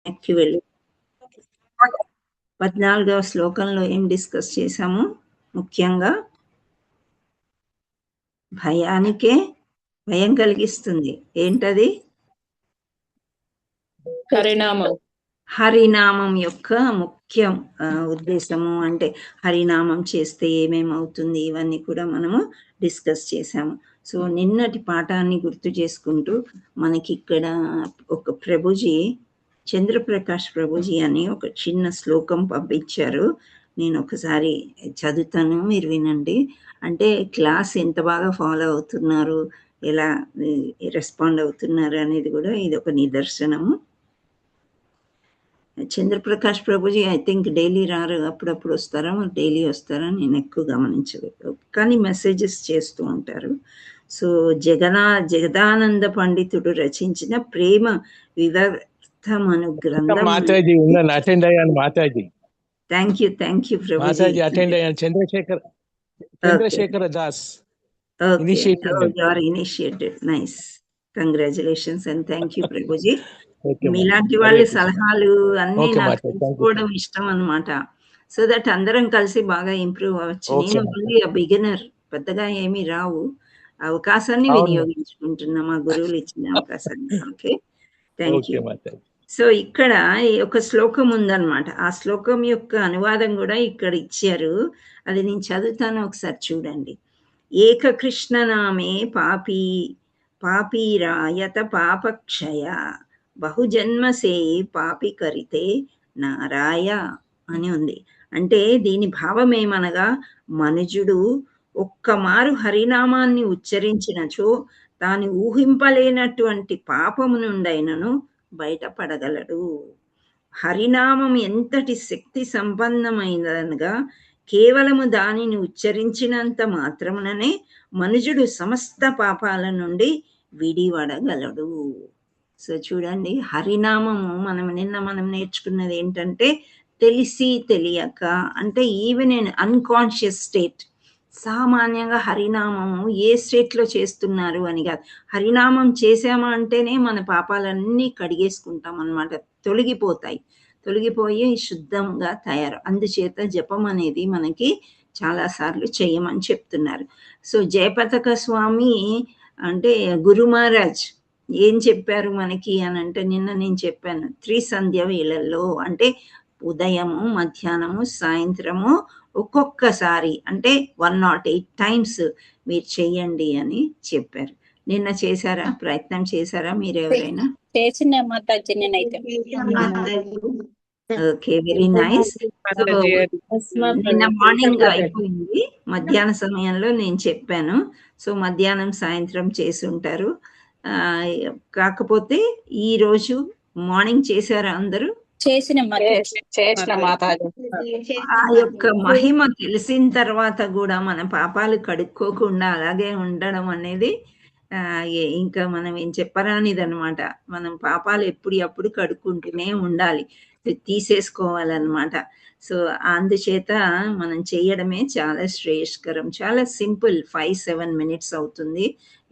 వెనక్కి వెళ్ళి 14వ శ్లోకంలో ఏం డిస్కస్ చేశాము? ముఖ్యంగా భయానికే భయం కలిగిస్తుంది. ఏంటది? హరినామం. హరినామం యొక్క ముఖ్య ఉద్దేశము అంటే హరినామం చేస్తే ఏమేమవుతుంది, ఇవన్నీ కూడా మనము డిస్కస్ చేశాము. సో నిన్నటి పాఠాన్ని గుర్తు చేసుకుంటూ మనకి ఇక్కడ ఒక ప్రభుజీ, చంద్రప్రకాష్ ప్రభుజీ అని ఒక చిన్న శ్లోకం పంపించారు. నేను ఒకసారి చదువుతాను, మీరు వినండి. అంటే క్లాస్ ఎంత బాగా ఫాలో అవుతున్నారు, ఎలా రెస్పాండ్ అవుతున్నారు అనేది కూడా ఇది ఒక నిదర్శనము. Chandra Prakash Prabhuji I think daily రారు, అప్పుడప్పుడు వస్తారా, డైలీ వస్తారా నేను ఎక్కువ గమనించలేదు, కానీ మెసేజెస్ చేస్తూ ఉంటారు. సో జగదానంద పండితుడు రచించిన ప్రేమ వివర్తమను గ్రంథం. మాతాజీ ఉన్నాను, అటెండ్ అయ్యాను Mataji. Thank you Prabhuji. Mataji attend అయ్యాను. Chandrashekhara Das initiated. Nice, congratulations and thank you Prabhuji. మీలాంటి వాళ్ళ సలహాలు అన్ని నాకు తెలుసుకోవడం ఇష్టం అన్నమాట. సో దట్ అందరం కలిసి బాగా ఇంప్రూవ్ అవ్వచ్చు. నేను మళ్ళీ బిగినర్, పెద్దగా ఏమీ రావు, అవకాశాన్ని వినియోగించుకుంటున్నా, మా గురువులు ఇచ్చిన అవకాశాన్ని. Okay, thank you. సో ఇక్కడ ఒక శ్లోకం ఉందన్నమాట, ఆ శ్లోకం యొక్క అనువాదం కూడా ఇక్కడ ఇచ్చారు, అది నేను చదువుతాను, ఒకసారి చూడండి. ఏకకృష్ణ నామే పాపీరాయత పాపక్షయ బహుజన్మసే పాపి కరితే నారాయ అని ఉంది. అంటే దీని భావం ఏమనగా, మనుజుడు ఒక్కమారు హరినామాన్ని ఉచ్చరించినచో తాను ఊహింపలేనటువంటి పాపము నుండైనను బయటపడగలడు. హరినామం ఎంతటి శక్తి సంపన్నమైనదనగా, కేవలము దానిని ఉచ్చరించినంత మాత్రముననే మనుజుడు సమస్త పాపాల నుండి విడివడగలడు. సో చూడండి, హరినామము మనం నేర్చుకున్నది ఏంటంటే, తెలిసి తెలియక, అంటే ఈవెన్ ఇన్ అన్కాన్షియస్ స్టేట్. సామాన్యంగా హరినామము ఏ స్టేట్లో చేస్తున్నారు అని కాదు, హరినామం చేసామా అంటేనే మన పాపాలన్నీ కడిగేసుకుంటాం అన్నమాట, తొలగిపోయి శుద్ధంగా తయారు. అందుచేత జపం అనేది మనకి చాలాసార్లు చేయమని చెప్తున్నారు. సో జయపతాక స్వామి అంటే గురు మహారాజ్ ఏం చెప్పారు మనకి అని అంటే, నిన్న నేను చెప్పాను, 3 సంధ్య వేళల్లో, అంటే ఉదయము, మధ్యాహ్నము, సాయంత్రము, ఒక్కొక్కసారి అంటే 108 times మీరు చెయ్యండి అని చెప్పారు. నిన్న చేశారా, ప్రయత్నం చేశారా మీరు ఎవరైనా? Okay, very nice. నిన్న మార్నింగ్ అయిపోయింది, మధ్యాహ్న సమయంలో నేను చెప్పాను. సో మధ్యాహ్నం సాయంత్రం చేసి ఉంటారు. కాకపోతే ఈ రోజు మార్నింగ్ చేశారా అందరూ? ఆ యొక్క మహిమ తెలిసిన తర్వాత కూడా మన పాపాలు కడుక్కోకుండా అలాగే ఉండడం అనేది ఇంకా మనం ఏం చెప్పరానిదనమాట. మనం పాపాలు ఎప్పుడు కడుక్కుంటూనే ఉండాలి, తీసేసుకోవాలన్నమాట. సో అందుచేత మనం చేయడమే చాలా శ్రేయస్కరం, చాలా సింపుల్, 5-7 minutes అవుతుంది.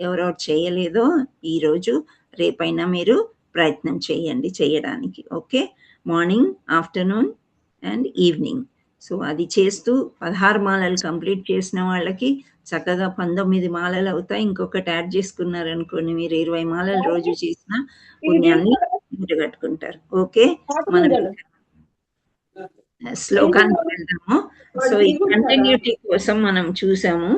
ఎవరెవరు చేయలేదో ఈరోజు రేపైనా మీరు ప్రయత్నం చేయండి చేయడానికి. Okay, morning, afternoon and evening. So అది చేస్తూ 16 మాలలు కంప్లీట్ చేసిన వాళ్ళకి చక్కగా 19 మాలలు అవుతాయి. ఇంకొకటి యాడ్ చేసుకున్నారనుకోండి, మీరు 20 మాలలు రోజు చేసిన పుణ్యాన్ని మూటగట్టుకుంటారు. ఓకే, మనం శ్లోకానికి వెళ్దాము. సో ఈ కంటిన్యూటీ కోసం మనం చూసాము.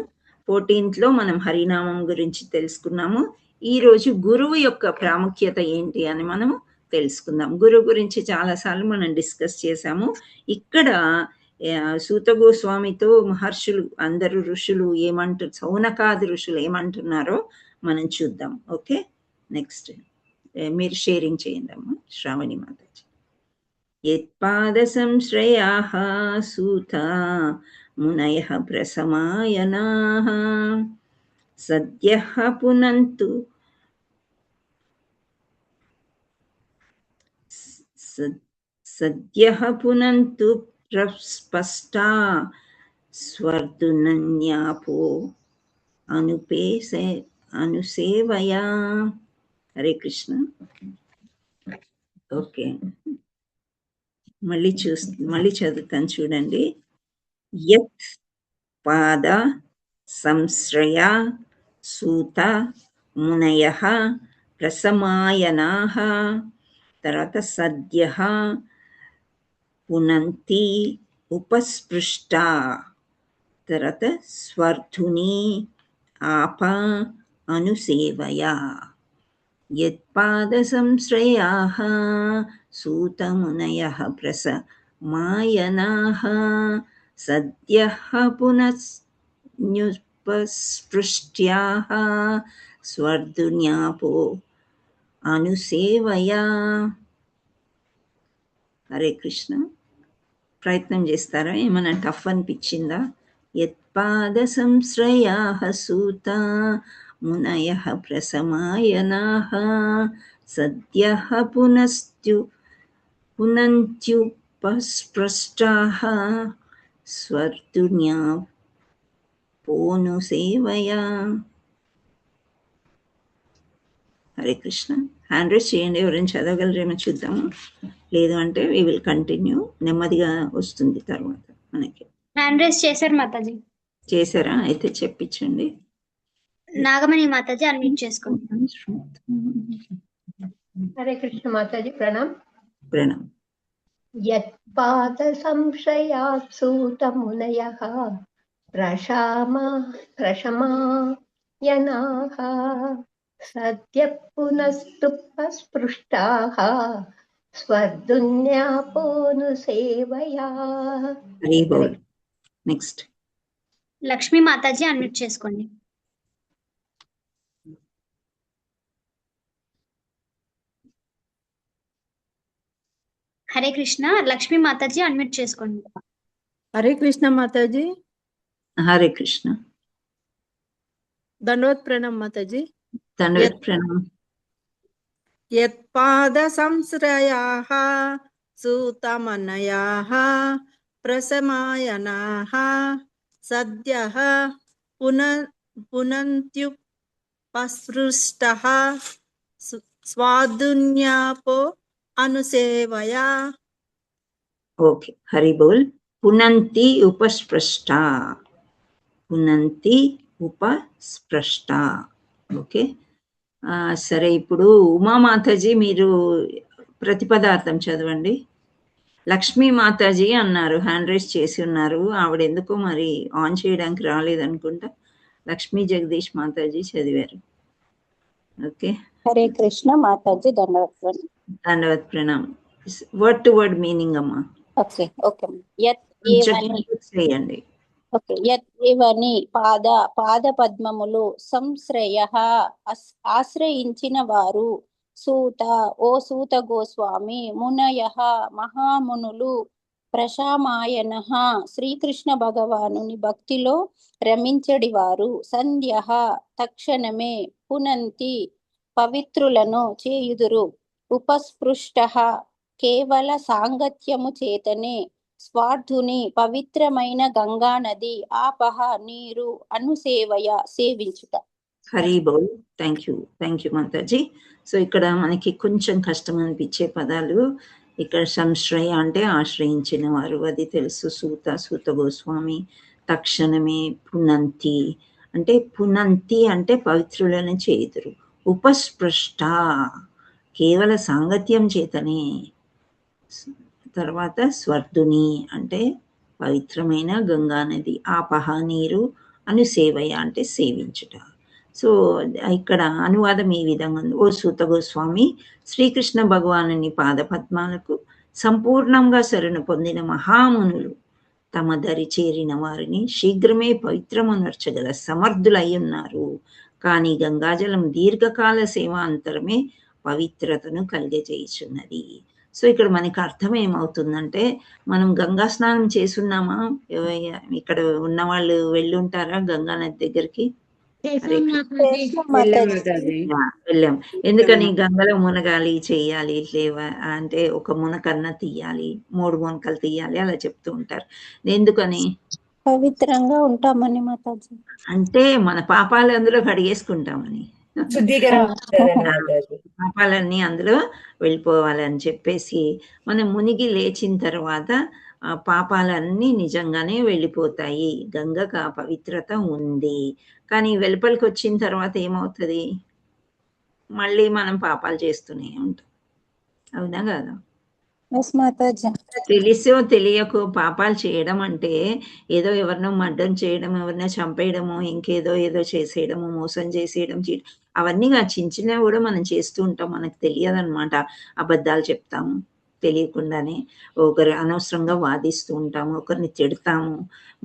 14th లో మనం హరినామం గురించి తెలుసుకున్నాము. ఈ రోజు గురువు యొక్క ప్రాముఖ్యత ఏంటి అని మనము తెలుసుకుందాం. గురువు గురించి చాలాసార్లు మనం డిస్కస్ చేశాము. ఇక్కడ సూత గోస్వామితో మహర్షులు, అందరూ ఋషులు ఏమంటారు, సౌనకాది ఋషులు ఏమంటున్నారో మనం చూద్దాం. ఓకే, నెక్స్ట్ మీరు షేరింగ్ చేయండి అమ్మా, శ్రావణి మాతాజీ. యత్పాద సంశ్రయాః సూత మునయః ప్రసమాయనాః సద్యః పునంతు ప్రస్పష్టా స్వర్ధునన్యాపో అనుసేవయా. హరే కృష్ణ. ఓకే, మళ్ళీ చదువుతాను చూడండి. యత్ పాద సంశ్రయ సూత మునయః ప్రసమాయనాః, తర్వాత సద్యః పునంతి ఉపస్పృష్టా, తర్వాత స్వర్ధుని ఆప అనుసేవయా. యత్పాద సంశ్రయాః సూతమునయః ప్రసమాయనాః, సద్యః పునస్పృష్ట్యాః స్వర్ధున్యాపో అనుసేవయా. హరే కృష్ణ. ప్రయత్నం చేస్తారా? ఏమైనా టఫ్ అనిపించిందా? యత్పాద సంశ్రయాః సూత మునయః ప్రసమాయనాః, సద్యః పునంత్యుపస్పృష్టాః స్వర్ధున్యాపోనుసేవయా. హరే కృష్ణ. హ్యాండ్ రైజ్ చేయండి, ఎవరైనా చదవగలరేమో చూద్దాము. లేదు అంటే వి విల్ కంటిన్యూ. నెమ్మదిగా వస్తుంది తర్వాత మనకి. హ్యాండ్ రైజ్ చేశారు మాతాజీ. చేశారా? అయితే చెప్పించండి. నాగమణి మాతాజీ అన్మ్యూట్ చేసుకోండి. హరే కృష్ణ మాతాజీ. ప్రణామ్. ప్రణామ్. యత్పాద సంశయాత్ సూత మునయః ప్రశమాయనాః, సద్య పునస్తుపస్పృష్టాః స్వర్ధున్యాపోనుసేవయా. హరి బోల్. నెక్స్ట్ లక్ష్మీ మాతాజీ అన్మ్యూట్ చేసుకోండి. హరే కృష్ణ. లక్ష్మీ మాతాజీ అన్మ్యూట్ చేసుకోండి. హరే కృష్ణ మాతాజీ. హరే కృష్ణ. దండవత్ ప్రణామ్ మాతాజీ. దండవత్ ప్రణామ్. యత్పాద సంశ్రయాః సూతమనయాః ప్రసమాయనాః, సద్యః పునంత్యుపస్పృష్టః స్వాధున్యాపో అనుసేవయా. ఓకే, హరి బోల్. పునంతి ఉపస్పృష్ట. పునంతి ఉపస్పృష్ట. ఓకే, సరే. ఇప్పుడు ఉమామాతాజీ మీరు ప్రతిపదార్థం చదవండి. లక్ష్మీ మాతాజీ అన్నారు, హ్యాండ్ రైజ్ చేసి ఉన్నారు. ఆవిడ ఎందుకో మరి ఆన్ చేయడానికి రాలేదనుకుంటా. లక్ష్మీ జగదీష్ మాతాజీ చదివారు. ఓకే. హరే కృష్ణ మాతాజీ. దండవత్ ప్రణామ్. వర్డ్ టు వర్డ్ మీనింగ్ అమ్మా. Okay okay. యత్ ఏవని చేయండి. ఓకే. యత్ ఏవని పాద పద్మములు, సంశ్రయః ఆశ్రయించిన వారు, సూత ఓ సూత గోస్వామి, మునయః మహామునులు, ప్రశమాయనః శ్రీకృష్ణ భగవానుని భక్తిలో రమించడివారు, సంధ్యః తక్షణమే, పునంతి పవిత్రులను చేయుదురు, ఉపస్పృష్టః కేవల సాంగత్యము చేతనే, స్వార్థుని పవిత్రమైన గంగా నది, ఆపహ నీరు, అనుసేవయ సేవించుట. హరి బోల్. Thank you mataji. సో ఇక్కడ మనకి కొంచెం కష్టం అనిపించే పదాలు. ఇక్కడ సంశ్రయ అంటే ఆశ్రయించిన వారు, అది తెలుసు. సూత గోస్వామి. తక్షణమే. పునంతి అంటే పవిత్రులను చేయుదురు. ఉపస్పృష్ట కేవల సాంగత్యం చేతనే. తర్వాత స్వర్ధుని అంటే పవిత్రమైన గంగా నది. ఆపహ నీరు. అనుసేవయ అంటే సేవించుట. సో ఇక్కడ అనువాదం ఈ విధంగా ఉంది. ఓ సూత గోస్వామి, శ్రీకృష్ణ భగవానుని పాదపద్మాలకు సంపూర్ణంగా శరణు పొందిన మహామునులు తమ దరి చేరిన వారిని శీఘ్రమే పవిత్రమునర్చగల సమర్థులై ఉన్నారు. కానీ గంగాజలం దీర్ఘకాల సేవ అంతరమే పవిత్రతను కలిగజేయుచున్నది. సో ఇక్కడ మనకి అర్థం ఏమవుతుందంటే, మనం గంగా స్నానం చేసున్నామా? ఇక్కడ ఉన్న వాళ్ళు వెళ్ళి ఉంటారా గంగా నది దగ్గరికి? వెళ్ళాం. ఎందుకని? గంగలో మునగాలి, చెయ్యాలి, ఇట్లా అంటే ఒక మునకన్నా తీయాలి, 3 మునకలు తీయాలి, అలా చెప్తూ ఉంటారు. ఎందుకని? పవిత్రంగా ఉంటామని మాతాజీ. అంటే మన పాపాలు అందులో కడిగేసుకుంటామని. శుద్ధీకరణ అవుతుందన్నమాట అది. పాపాలన్నీ అందులో వెళ్ళిపోవాలని చెప్పేసి మనం మునిగి లేచిన తర్వాత ఆ పాపాలన్నీ నిజంగానే వెళ్ళిపోతాయి. గంగకు ఆ పవిత్రత ఉంది. కానీ వెలుపలికి వచ్చిన తర్వాత ఏమవుతుంది? మళ్ళీ మనం పాపాలు చేస్తూనే ఉంటాం. అవునా కదా? ఎస్ మాతాజీ. తెలిసో తెలియకో పాపాలు చేయడం అంటే ఏదో ఎవరినో మర్డర్ చేయడం, ఎవరినో చంపేయడము, ఇంకేదో ఏదో చేసేయడము, మోసం చేసేయడం, అవన్నీ చిన్న చిన్నవి కూడా మనం చేస్తూ ఉంటాం. మనకు తెలియదన్నమాట. అబద్ధాలు చెప్తాము తెలియకుండానే, ఒకరు అనవసరంగా వాదిస్తూ ఉంటాము, ఒకరిని తిడతాము,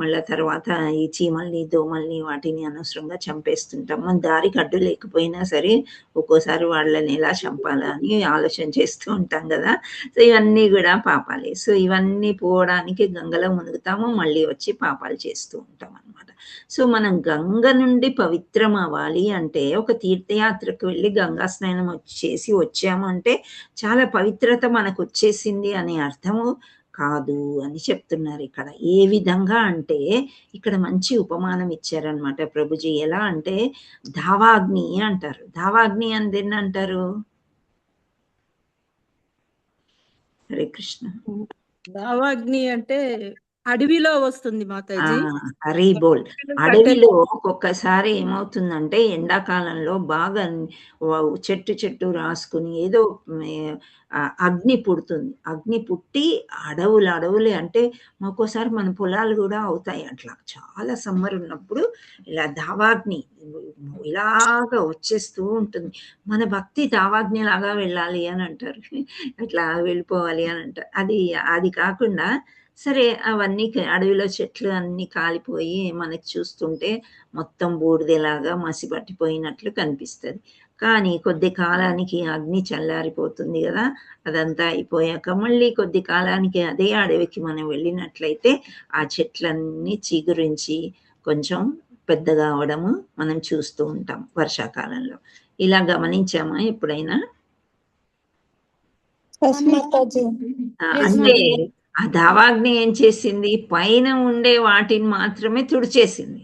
మళ్ళీ తర్వాత ఈ చీమల్ని దోమల్ని వాటిని అనవసరంగా చంపేస్తుంటాం. మన దారికి అడ్డు లేకపోయినా సరే ఒక్కోసారి వాళ్ళని ఎలా చంపాలా అని ఆలోచన చేస్తూ ఉంటాం కదా. సో ఇవన్నీ కూడా పాపాలే. సో ఇవన్నీ పోవడానికి గంగలో మునుగుతాము, మళ్ళీ వచ్చి పాపాలు చేస్తూ ఉంటాం అనమాట. సో మనం గంగ నుండి పవిత్రం అవ్వాలి అంటే ఒక తీర్థయాత్రకు వెళ్ళి గంగా స్నానం చేసి వచ్చాము అంటే చాలా పవిత్రత మనకు వచ్చేసింది అనే అర్థము కాదు అని చెప్తున్నారు ఇక్కడ. ఏ విధంగా అంటే ఇక్కడ మంచి ఉపమానం ఇచ్చారనమాట ప్రభుజీ. ఎలా అంటే ధావాగ్ని అంటారు. ధావాగ్ని అని దేన్ని అంటారు? హరే కృష్ణ. దావాగ్ని అంటే అడవిలో వస్తుంది మాతాజీ. హరి బోల్. అడవిలో ఒక్కొక్కసారి ఏమవుతుందంటే ఎండాకాలంలో బాగా చెట్టు రాసుకుని ఏదో అగ్ని పుడుతుంది. అగ్ని పుట్టి అడవులే అంటే ఒక్కోసారి మన పొలాలు కూడా అవుతాయి అట్లా. చాలా సమ్మర్ ఉన్నప్పుడు ఇలా దావాగ్ని ఇలాగా వచ్చేస్తూ ఉంటుంది. మన భక్తి దావాగ్ని లాగా వెళ్ళాలి అని అంటారు. అట్లా వెళ్ళిపోవాలి అని అంటారు. అది కాకుండా సరే అవన్నీ అడవిలో చెట్లు అన్నీ కాలిపోయి మనకి చూస్తుంటే మొత్తం బూడిదలాగా మసి పట్టిపోయినట్లు కనిపిస్తుంది. కానీ కొద్ది కాలానికి అగ్ని చల్లారిపోతుంది కదా. అదంతా అయిపోయాక మళ్ళీ కొద్ది కాలానికి అదే అడవికి మనం వెళ్ళినట్లయితే ఆ చెట్లన్నీ చిగురించి కొంచెం పెద్దగా అవడము మనం చూస్తూ ఉంటాం వర్షాకాలంలో. ఇలా గమనించామా ఎప్పుడైనా? అంటే ఆ దావాగ్ని ఏం చేసింది? పైన ఉండే వాటిని మాత్రమే తుడిచేసింది.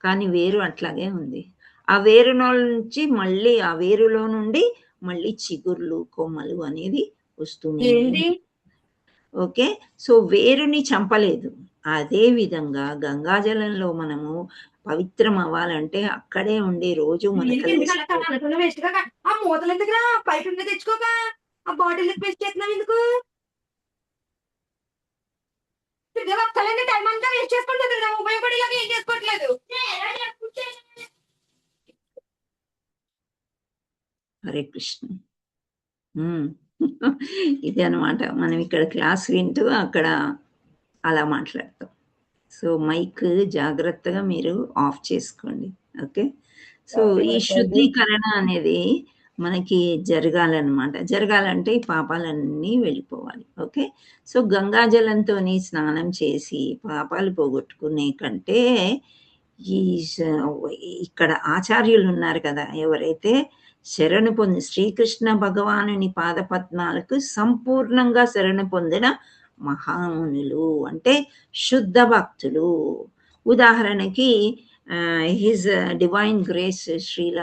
కానీ వేరు అట్లాగే ఉంది. ఆ వేరులో నుంచి మళ్ళీ ఆ వేరులో నుండి మళ్ళీ చిగుర్లు కొమ్మలు అనేది వస్తుంది. ఓకే. సో వేరుని చంపలేదు. అదే విధంగా గంగాజలంలో మనము పవిత్రం అవ్వాలంటే అక్కడే ఉండి రోజు మనకు హరే కృష్ణ. ఇది అనమాట. మనం ఇక్కడ క్లాస్ వింటూ అక్కడ అలా మాట్లాడతాం. సో మైక్ జాగ్రత్తగా మీరు ఆఫ్ చేసుకోండి. ఓకే. సో ఈ శుద్ధీకరణ అనేది మనకి జరగాలన్నమాట. జరగాలంటే ఈ పాపాలన్నీ వెళ్ళిపోవాలి. ఓకే. సో గంగాజలంతో స్నానం చేసి పాపాలు పోగొట్టుకునే కంటే ఇక్కడ ఆచార్యులు ఉన్నారు కదా, ఎవరైతే శరణు పొంది శ్రీకృష్ణ భగవానుని పాదపద్మాలకు సంపూర్ణంగా శరణు పొందిన మహామునులు అంటే శుద్ధ భక్తులు. ఉదాహరణకి his divine grace Srila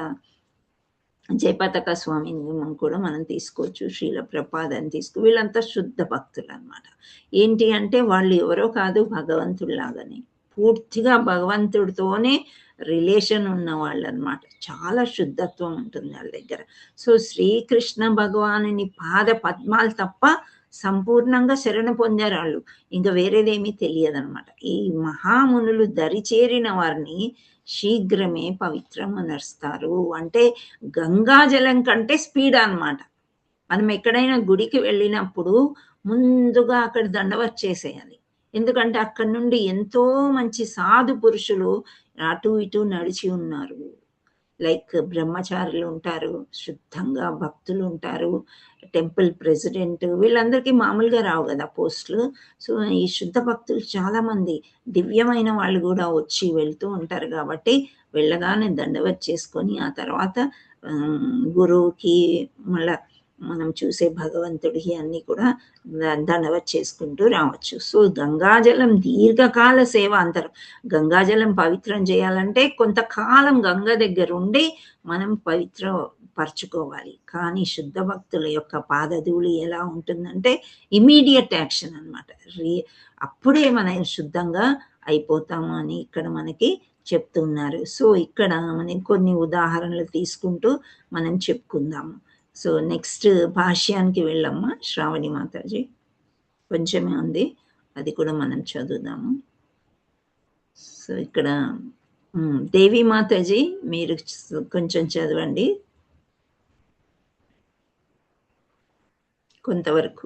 Jayapataka స్వామిని కూడా మనం తీసుకోవచ్చు, శ్రీల ప్రపాదని వీళ్ళంతా శుద్ధ భక్తులు అన్నమాట. ఏంటి అంటే వాళ్ళు ఎవరో కాదు, భగవంతుడిలాగానే పూర్తిగా భగవంతుడితోనే రిలేషన్ ఉన్న వాళ్ళు అన్నమాట. చాలా శుద్ధత్వం ఉంటుంది వాళ్ళ దగ్గర. సో శ్రీకృష్ణ భగవానుని పాద పద్మాలు తప్ప సంపూర్ణంగా శరణ పొందారు వాళ్ళు. ఇంకా వేరేదేమీ తెలియదు అనమాట. ఈ మహామునులు దరిచేరిన వారిని శీఘ్రమే పవిత్రమనరుస్తారు. అంటే గంగాజలం కంటే స్పీడ్ అన్నమాట. మనం ఎక్కడైనా గుడికి వెళ్ళినప్పుడు ముందుగా అక్కడ దండవత్ చేసేయాలి. ఎందుకంటే అక్కడి నుండి ఎంతో మంచి సాధు పురుషులు అటు ఇటు నడిచి ఉన్నారు. లైక్ బ్రహ్మచారులు ఉంటారు, శుద్ధంగా భక్తులు ఉంటారు, టెంపుల్ ప్రెసిడెంట్, వీళ్ళందరికీ మామూలుగా రావు కదా పోస్టులు. సో ఈ శుద్ధ భక్తులు చాలా మంది దివ్యమైన వాళ్ళు కూడా వచ్చి వెళ్తూ ఉంటారు. కాబట్టి వెళ్ళగానే దండవత్ చేసుకొని ఆ తర్వాత గురువుకి మళ్ళా మనం చూసే భగవంతుడికి అన్ని కూడా దండవత్ చేసుకుంటూ రావచ్చు. సో గంగాజలం దీర్ఘకాల సేవ అంటారు. గంగాజలం పవిత్రం చేయాలంటే కొంతకాలం గంగ దగ్గర ఉండి మనం పవిత్రపరచుకోవాలి. కానీ శుద్ధ భక్తుల యొక్క పాదధూళి ఎలా ఉంటుందంటే ఇమీడియట్ యాక్షన్ అనమాట. అప్పుడే మనం శుద్ధంగా అయిపోతాము అని ఇక్కడ మనకి చెప్తున్నారు. సో ఇక్కడ మనం కొన్ని ఉదాహరణలు తీసుకుంటూ మనం చెప్పుకుందాము. సో నెక్స్ట్ భాష్యానికి వెళ్ళమ్మా శ్రావణి మాతాజీ. కొంచెమే ఉంది, అది కూడా మనం చదువుదాము. సో ఇక్కడ దేవి మాతాజీ మీరు కొంచెం చదవండి కొంతవరకు.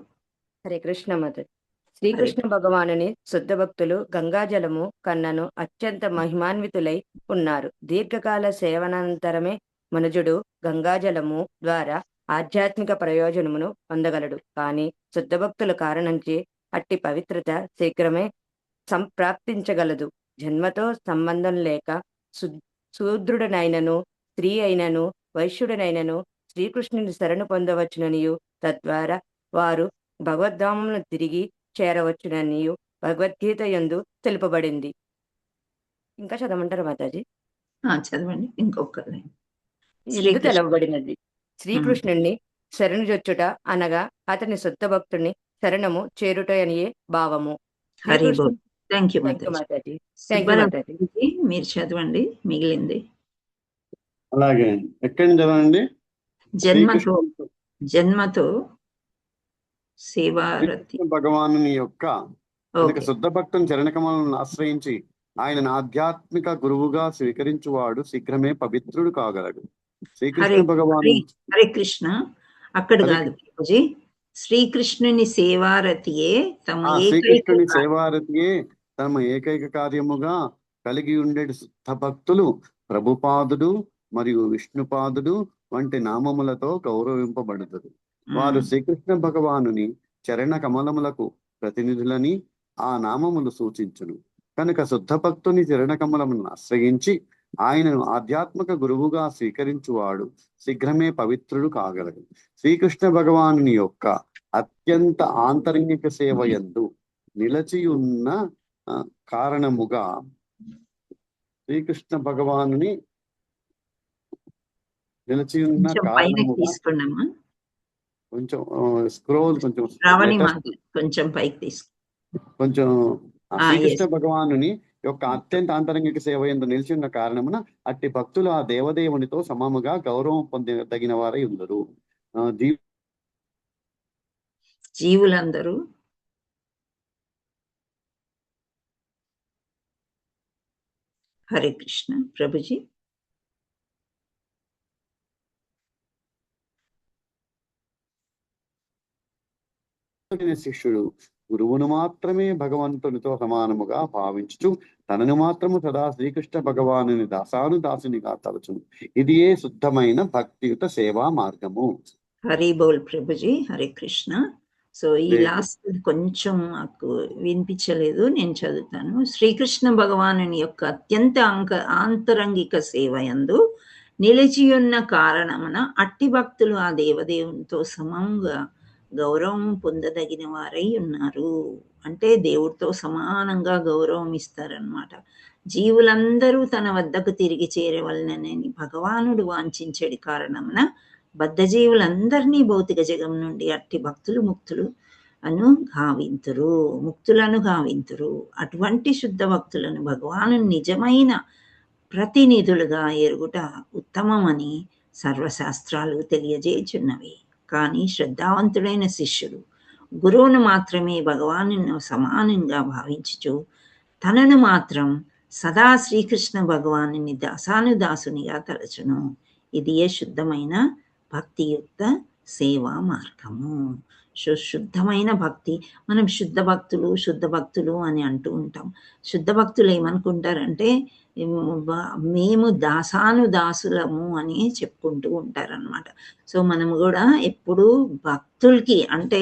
హరే కృష్ణ మాతాజీ. శ్రీకృష్ణ భగవానుని శుద్ధ భక్తులు గంగాజలము కన్నను అత్యంత మహిమాన్వితులై ఉన్నారు. దీర్ఘకాల సేవనానంతరమే మనుజుడు గంగాజలము ద్వారా ఆధ్యాత్మిక ప్రయోజనమును పొందగలడు. కానీ శుద్ధ భక్తుల కారణంచే అట్టి పవిత్రత శీఘ్రమే సంప్రాప్తించగలదు. జన్మతో సంబంధం లేక శూద్రుడనైనను స్త్రీ అయినను వైశ్యుడనైనను శ్రీకృష్ణుని శరణు పొందవచ్చుననియు తద్వారా వారు భగవద్ధామమును తిరిగి చేరవచ్చుననియు భగవద్గీత యందు తెలుపబడింది. ఇంకా చదవమంటారు మాతాజీ? చదవండి ఇంకొక తెలుపబడినది. శ్రీకృష్ణుణ్ణి శరణుజొచ్చుట అనగా అతని శుద్ధ భక్తుని శరణము చేరుట అనియే భావము. Thank you Mataji. మీరు చదవండి మిగిలింది. అలాగే ఎక్కడి నుంచి చదవండి? జన్మతో సేవారతి భగవానుని యొక్క శుద్ధ భక్తుని చరణకమలను ఆశ్రయించి ఆయన ఆధ్యాత్మిక గురువుగా స్వీకరించువాడు శీఘ్రమే పవిత్రుడు కాగలడు. శ్రీకృష్ణ భగవాను హరే కృష్ణ. అక్కడ కాదు ప్రభుజీ, శ్రీకృష్ణుని సేవారతియే తమ ఏకైక కార్యముగా కలిగి ఉండే శుద్ధ భక్తులు ప్రభుపాదుడు మరియు విష్ణుపాదుడు వంటి నామములతో గౌరవింపబడుతారు. వారు శ్రీకృష్ణ భగవానుని చరణ కమలములకు ప్రతినిధులని ఆ నామములు సూచించును. కనుక శుద్ధ భక్తుని చరణ కమలములను ఆశ్రయించి ఆయనను ఆధ్యాత్మిక గురువుగా స్వీకరించువాడు శీఘ్రమే పవిత్రుడు కాగలడు. శ్రీకృష్ణ భగవానుని యొక్క అత్యంత ఆంతరంగిక సేవ యందు నిలచి ఉన్న కారణముగా శ్రీకృష్ణ భగవానుని నిలిచి ఉన్న కారణముగా కొంచెం స్క్రోల్ కొంచెం పైకి తీసుకు కొంచెం శ్రీకృష్ణ భగవానుని యొక్క అత్యంత ఆంతరంగిక సేవ యందు నిలిచి ఉన్న కారణమున అట్టి భక్తులు ఆ దేవదేవునితో సమముగా గౌరవం పొందదగిన వారై ఉందరు. జీవులందరూ హరే కృష్ణ ప్రభుజీ. శిష్యుడు గురువును మాత్రమే భగవంతునితో సమానముగా భావించుచు తనను మాత్రము సదా శ్రీకృష్ణ భగవానుని దాసునిగా తలచును. ఇదియే శుద్ధమైన భక్తియుత సేవా మార్గము. హరి బోల్ ప్రభుజీ. హరే కృష్ణ. సో ఈ లాస్ట్ కొంచెం నాకు వినిపించలేదు, నేను చదువుతాను. శ్రీకృష్ణ భగవానుని యొక్క అత్యంత ఆంతరంగిక సేవ యందు నిలిచియున్న కారణమున అట్టి భక్తులు ఆ దేవదేవునితో సమంగా గౌరవం పొందదగిన వారై ఉన్నారు. అంటే దేవుడితో సమానంగా గౌరవం ఇస్తారనమాట. జీవులందరూ తన వద్దకు తిరిగి చేరవలనని భగవానుడు వాంఛించడి కారణమున బద్ధజీవులందరినీ భౌతిక జగం నుండి అట్టి భక్తులు ముక్తులను గావింతురు. అటువంటి శుద్ధ భక్తులను భగవాను నిజమైన ప్రతినిధులుగా ఎరుగుట ఉత్తమమని సర్వశాస్త్రాలు తెలియజేయుచున్నవి. కానీ శ్రద్ధావంతుడైన శిష్యుడు గురువును మాత్రమే భగవాను సమానంగా భావించుచు తనను మాత్రం సదా శ్రీకృష్ణ భగవానుని దాసునిగా తలచును. ఇది శుద్ధమైన భక్తియుక్త సేవా మార్గము. శుద్ధమైన భక్తి. మనం శుద్ధ భక్తులు అని అంటూ ఉంటాం. శుద్ధ భక్తులు ఏమనుకుంటారంటే మేము దాసానుదాసులము అని చెప్పుకుంటూ ఉంటారనమాట. సో మనము కూడా ఎప్పుడూ భక్తులకి అంటే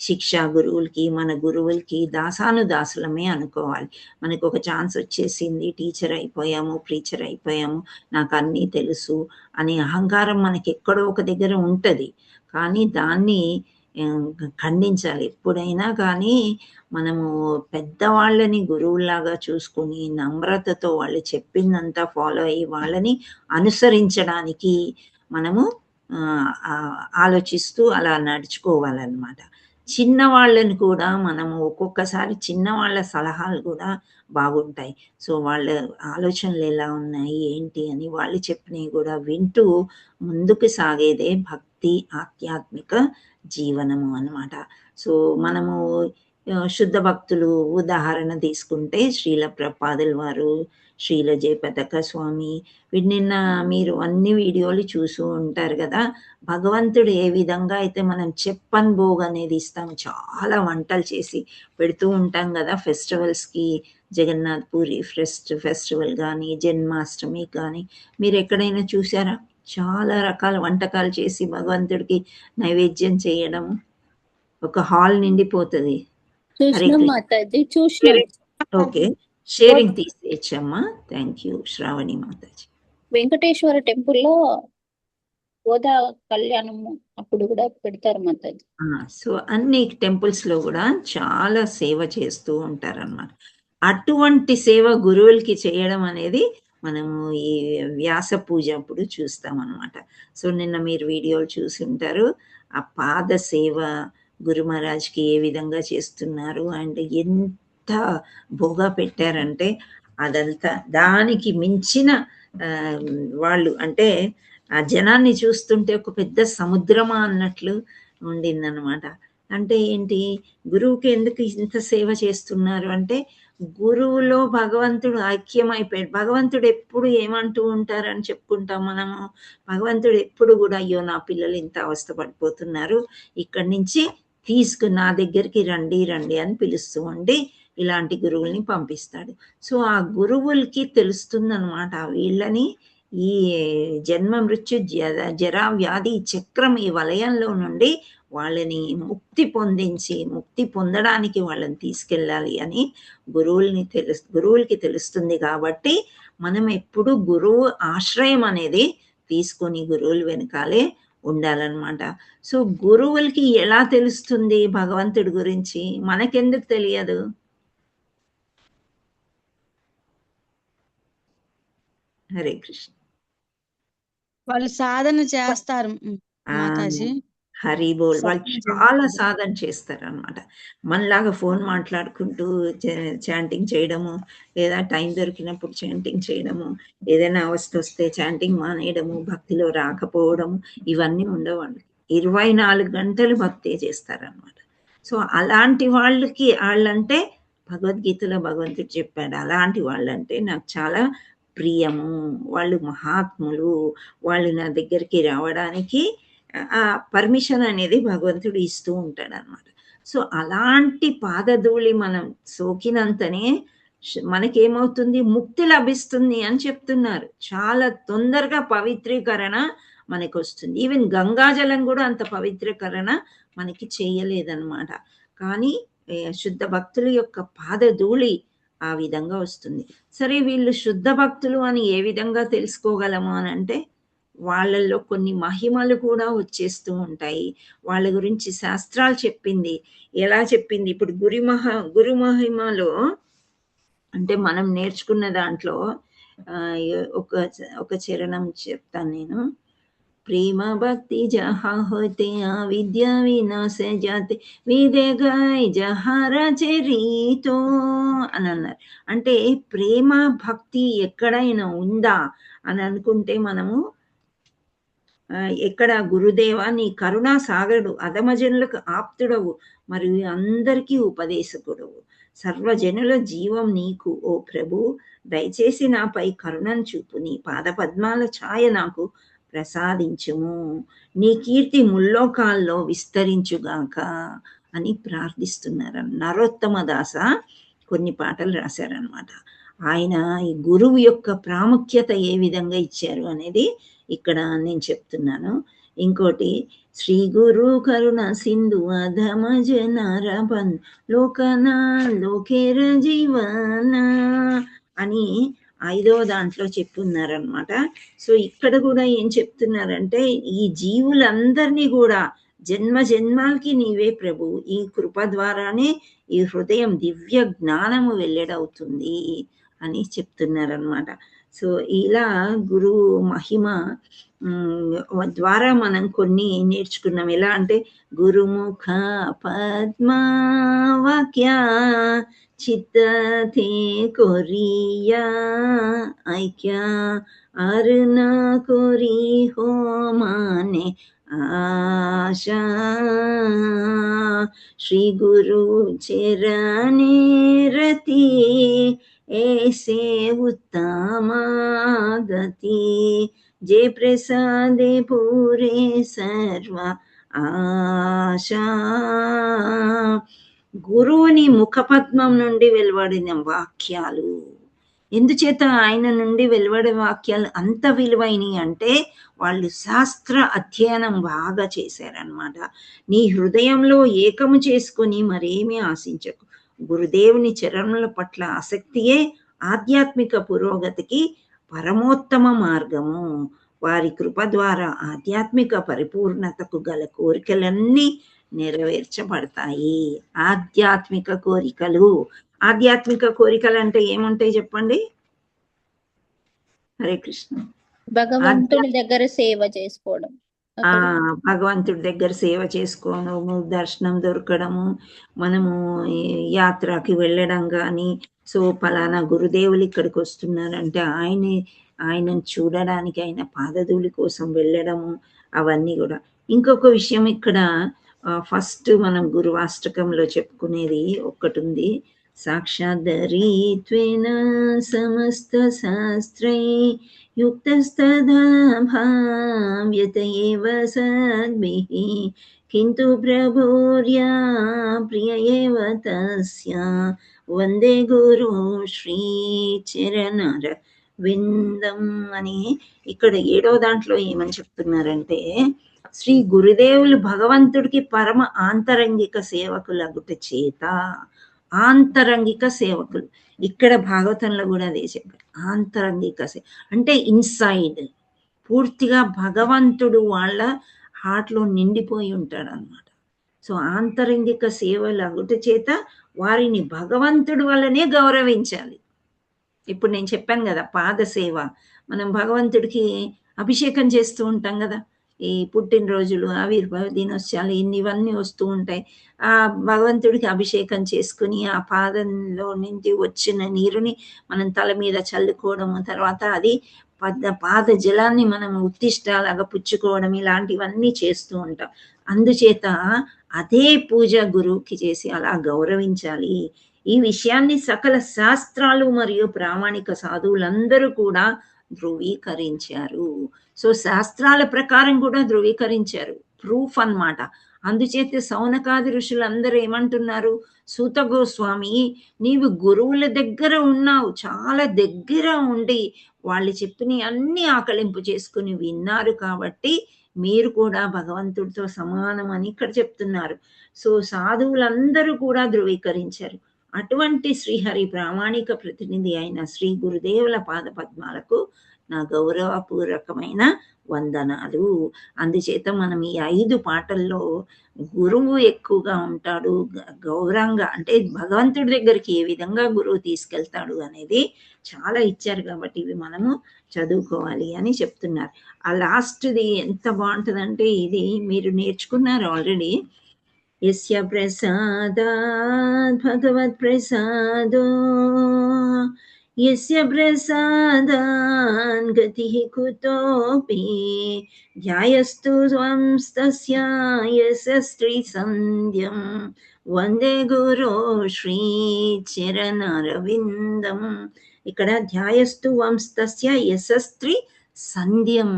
శిక్షా గురువులకి మన గురువులకి దాసానుదాసులమే అనుకోవాలి. మనకు ఒక ఛాన్స్ వచ్చేసింది, టీచర్ అయిపోయాము, ప్రీచర్ అయిపోయాము, నాకు అన్నీ తెలుసు అనే అహంకారం మనకి ఎక్కడో ఒక దగ్గర ఉంటుంది. కానీ దాన్ని ఖండించాలి. ఎప్పుడైనా కానీ మనము పెద్దవాళ్ళని గురువులాగా చూసుకుని నమ్రతతో వాళ్ళు చెప్పిందంతా ఫాలో అయ్యి వాళ్ళని అనుసరించడానికి మనము ఆలోచిస్తూ అలా నడుచుకోవాలన్నమాట. చిన్నవాళ్ళని కూడా మనము ఒక్కొక్కసారి చిన్నవాళ్ళ సలహాలు కూడా బాగుంటాయి. సో వాళ్ళ ఆలోచనలు ఎలా ఉన్నాయి ఏంటి అని వాళ్ళు చెప్పినవి కూడా వింటూ ముందుకు సాగేదే భక్తి ఆధ్యాత్మిక జీవనము అన్నమాట. సో మనము శుద్ధ భక్తులు ఉదాహరణ తీసుకుంటే శ్రీల ప్రభుపాదుల వారు, శ్రీల జయపతాక స్వామి, నిన్న మీరు అన్ని వీడియోలు చూస్తూ ఉంటారు కదా. భగవంతుడు ఏ విధంగా అయితే మనం చెప్పన్ భోగ్ అనేది ఇస్తాం, చాలా వంటలు చేసి పెడుతూ ఉంటాం కదా ఫెస్టివల్స్కి. జగన్నాథ్ పూరి ఫెస్టివల్ కానీ జన్మాష్టమి కానీ మీరు ఎక్కడైనా చూసారా? చాలా రకాల వంటకాలు చేసి భగవంతుడికి నైవేద్యం చేయడం, ఒక హాల్ నిండిపోతుంది. ఓకే, షేరింగ్ తీసేయచ్చమ్మా. Thank you Shravani mataji. వెంకటేశ్వర టెంపుల్లో గోదా కళ్యాణము అప్పుడు కూడా పెడతారు మాతాజీ. సో అన్ని టెంపుల్స్ లో కూడా చాలా సేవ చేస్తూ ఉంటారన్నమాట. అటువంటి సేవ గురువులకి చేయడం అనేది మనము ఈ వ్యాస పూజ అప్పుడు చూస్తాం అన్నమాట. సో నిన్న మీరు వీడియోలు చూసి ఉంటారు. ఆ పాద సేవ గురు మహారాజ్కి ఏ విధంగా చేస్తున్నారు అండ్ ఎంత భోగా పెట్టారంటే అదంతా దానికి మించిన వాళ్ళు అంటే ఆ జనాన్ని చూస్తుంటే ఒక పెద్ద సముద్రమా అన్నట్లు ఉండిందనమాట. అంటే ఏంటి, గురువుకి ఎందుకు ఇంత సేవ చేస్తున్నారు అంటే గురువులో భగవంతుడు ఐక్యమైపోయాడు. భగవంతుడు ఎప్పుడు ఏమంటూ ఉంటారని చెప్పుకుంటాం మనము. భగవంతుడు ఎప్పుడు కూడా అయ్యో నా పిల్లలు ఇంత అవస్థ పడిపోతున్నారు, ఇక్కడి నుంచి నా దగ్గరికి రండి రండి అని పిలుస్తూ ఉండి ఇలాంటి గురువుల్ని పంపిస్తాడు. సో ఆ గురువులకి తెలుస్తుందన్నమాట వీళ్ళని ఈ జన్మ మృత్యు జరా వ్యాధి చక్రం ఈ వలయంలో నుండి వాళ్ళని ముక్తి పొందడానికి వాళ్ళని తీసుకెళ్ళాలి అని గురువులకి తెలుస్తుంది. కాబట్టి మనం ఎప్పుడు గురువు ఆశ్రయం అనేది తీసుకొని గురువుల వెనకాలే ఉండాలన్నమాట. సో గురువులకి ఎలా తెలుస్తుంది భగవంతుడి గురించి, మనకెందుకు తెలియదు? హరే కృష్ణ. వాళ్ళు సాధన చేస్తారు మాతాజీ. హరి బోల్. వాళ్ళు చాలా సాధన చేస్తారు అనమాట. మనలాగా ఫోన్ మాట్లాడుకుంటూ చాంటింగ్ చేయడము, లేదా టైం దొరికినప్పుడు చాంటింగ్ చేయడము, ఏదైనా అవస్థ వస్తే చాంటింగ్ మానేయడము, భక్తిలో రాకపోవడము, ఇవన్నీ ఉండేవాళ్ళు. 24 గంటలు భక్తి చేస్తారనమాట. సో అలాంటి వాళ్ళంటే భగవద్గీతలో భగవంతుడు చెప్పాడు, అలాంటి వాళ్ళంటే నాకు చాలా ప్రియము, వాళ్ళు మహాత్ములు, వాళ్ళు నా దగ్గరికి రావడానికి ఆ పర్మిషన్ అనేది భగవంతుడు ఇస్తూ ఉంటాడు అనమాట. సో అలాంటి పాదధూళి మనం సోకినంతనే మనకేమవుతుంది, ముక్తి లభిస్తుంది అని చెప్తున్నారు. చాలా తొందరగా పవిత్రీకరణ మనకు వస్తుంది. ఈవెన్ గంగాజలం కూడా అంత పవిత్రీకరణ మనకి చేయలేదన్నమాట. కానీ శుద్ధ భక్తుల యొక్క పాదధూళి ఆ విధంగా వస్తుంది. సరే, వీళ్ళు శుద్ధ భక్తులు అని ఏ విధంగా తెలుసుకోగలము అని అంటే వాళ్ళల్లో కొన్ని మహిమలు కూడా వచ్చేస్తూ ఉంటాయి. వాళ్ళ గురించి శాస్త్రాలు చెప్పింది. ఎలా చెప్పింది? ఇప్పుడు గురు మహిమలో అంటే మనం నేర్చుకున్న దాంట్లో ఒక చరణం చెప్తాను నేను. ప్రేమ భక్తి జహా హోతే విద్యా వినాశ జాతే విదే గాయ్ జహార చెరీతో అని అన్నారు. అంటే ప్రేమ భక్తి ఎక్కడైనా ఉందా అని అనుకుంటే మనము ఎక్కడ గురుదేవా నీ కరుణా సాగరుడు, అధమజనులకు ఆప్తుడవు, మరియు అందరికీ ఉపదేశకుడవు, సర్వజనుల జీవం నీకు ఓ ప్రభు, దయచేసి నాపై కరుణను చూపు, నీ పాద పద్మాల ఛాయ నాకు ప్రసాదించుము, నీ కీర్తి ముల్లోకాల్లో విస్తరించుగాక అని ప్రార్థిస్తున్నారు. నరోత్తమ దాస కొన్ని పాటలు రాశారనమాట. ఆయన ఈ గురువు యొక్క ప్రాముఖ్యత ఏ విధంగా ఇచ్చారు అనేది ఇక్కడ నేను చెప్తున్నాను. ఇంకోటి, శ్రీ గురు కరుణ సింధు అధమ జనరబన్ లోకనా లోకేర జీవన అని 5వ దాంట్లో చెప్తున్నారనమాట. సో ఇక్కడ కూడా ఏం చెప్తున్నారంటే, ఈ జీవులందరినీ కూడా జన్మ జన్మాలకి నీవే ప్రభు, ఈ కృప ద్వారానే ఈ హృదయం దివ్య జ్ఞానము వెల్లడవుతుంది అని చెప్తున్నారనమాట. సో ఇలా గురువు మహిమ ద్వారా మనం కొన్ని నేర్చుకున్నాం. ఎలా అంటే, గురుముఖ పద్మవాక్య చిత్తతే కొరియా ఐక్య అరుణ కొరి హో మానే ఆశా శ్రీ గురు చరణే రతి ऐसे उत्तमा गति जे प्रसादे पूरे सर्व ఆశా. గురువుని ముఖపద్మం నుండి వెలువడిన వాక్యాలు, ఎందుచేత ఆయన నుండి వెలువడే వాక్యాలు అంత విలువైనవి అంటే, వాళ్ళు శాస్త్ర అధ్యయనం బాగా చేశారనమాట. నీ హృదయంలో ఏకము చేసుకొని మరేమీ ఆశించకు. గురుదేవుని చరణముల పట్ల ఆసక్తియే ఆధ్యాత్మిక పురోగతికి పరమోత్తమ మార్గము. వారి కృప ద్వారా ఆధ్యాత్మిక పరిపూర్ణతకు గల కోరికలన్నీ నెరవేర్చబడతాయి. ఆధ్యాత్మిక కోరికలు, ఆధ్యాత్మిక కోరికలు అంటే ఏముంటాయి చెప్పండి? హరే కృష్ణ. భగవంతుడి దగ్గర సేవ చేసుకోవడం, భగవంతుడి దగ్గర సేవ చేసుకోవడము, దర్శనం దొరకడము, మనము యాత్రకి వెళ్ళడం కానీ, సో పలానా గురుదేవులు ఇక్కడికి వస్తున్నారంటే ఆయనను చూడడానికి, ఆయన పాదధూళి కోసం వెళ్ళడము, అవన్నీ కూడా. ఇంకొక విషయం ఇక్కడ ఫస్ట్ మనం గురువాష్టకంలో చెప్పుకునేది ఒక్కటి ఉంది. సాక్షాదరీత్వేన సమస్త శాస్త్రై యుక్తస్తదా భావ్యత ఏవ సద్భిః కింతు ప్రభుర్యా ప్రియ ఏవ తస్య వందే గురు శ్రీ చరణర విందం అని. ఇక్కడ 7వ దాంట్లో ఏమని చెప్తున్నారంటే, శ్రీ గురుదేవులు భగవంతుడికి పరమ ఆంతరంగిక సేవకులగుట చేత, ఆంతరంగిక సేవకులు, ఇక్కడ భాగవతంలో కూడా అదే చెప్పారు. ఆంతరంగిక సేవ అంటే ఇన్సైడ్, పూర్తిగా భగవంతుడు వాళ్ళ హార్ట్లో నిండిపోయి ఉంటాడు అనమాట. సో ఆంతరంగిక సేవలు అగుట చేత వారిని భగవంతుడు వల్లనే గౌరవించాలి. ఇప్పుడు నేను చెప్పాను కదా, పాద సేవ, మనం భగవంతుడికి అభిషేకం చేస్తూ ఉంటాం కదా, ఈ పుట్టినరోజులు, ఆవిర్భావ దినోత్సవాలు, ఇవన్నీ వస్తూ ఉంటాయి. ఆ భగవంతుడికి అభిషేకం చేసుకుని ఆ పాదంలో నుంచి వచ్చిన నీరుని మనం తల మీద చల్లుకోవడము, తర్వాత అది పాద జలాన్ని మనం ఉత్తిష్టలాగా పుచ్చుకోవడం, ఇలాంటివన్నీ చేస్తూ ఉంటాం. అందుచేత అదే పూజ గురువుకి చేసి అలా గౌరవించాలి. ఈ విషయాన్ని సకల శాస్త్రాలు మరియు ప్రామాణిక సాధువులందరూ కూడా ధృవీకరించారు. సో శాస్త్రాల ప్రకారం కూడా ధృవీకరించారు, ప్రూఫ్ అన్నమాట. అందుచేత సౌనకాది ఋషులందరూ ఏమంటున్నారు, సూత గోస్వామి నీవు గురువుల దగ్గర ఉన్నావు, చాలా దగ్గర ఉండి వాళ్ళు చెప్పిన అన్ని ఆకలింపు చేసుకుని విన్నారు, కాబట్టి మీరు కూడా భగవంతుడితో సమానం అని ఇక్కడ చెప్తున్నారు. సో సాధువులందరూ కూడా ధృవీకరించారు. అటువంటి శ్రీహరి ప్రామాణిక ప్రతినిధి అయిన శ్రీ గురుదేవుల పాద పద్మాలకు నా గౌరవపూర్వకమైన వందనాలు. అందుచేత మనం ఈ 5 పాటల్లో గురువు ఎక్కువగా ఉంటాడు, గౌరవంగా అంటే భగవంతుడి దగ్గరికి ఏ విధంగా గురువు తీసుకెళ్తాడు అనేది చాలా ఇచ్చారు, కాబట్టి ఇవి మనము చదువుకోవాలి అని చెప్తున్నారు. ఆ లాస్ట్ది ఎంత బాగుంటుందంటే, ఇది మీరు నేర్చుకున్నారు ఆల్రెడీ. యస్య ప్రసాదాత్ భగవత్ ప్రసాదో యస్య ప్రసాదాన్ గతిః కుతోపి ధ్యాయస్తు త్వం తస్య యశస్త్రీ సంధ్యం వందే గురో శ్రీ చరణారవిందం. ఇక్కడ ధ్యాయస్తు వంస్తస్య యశస్త్రీ సంధ్యం.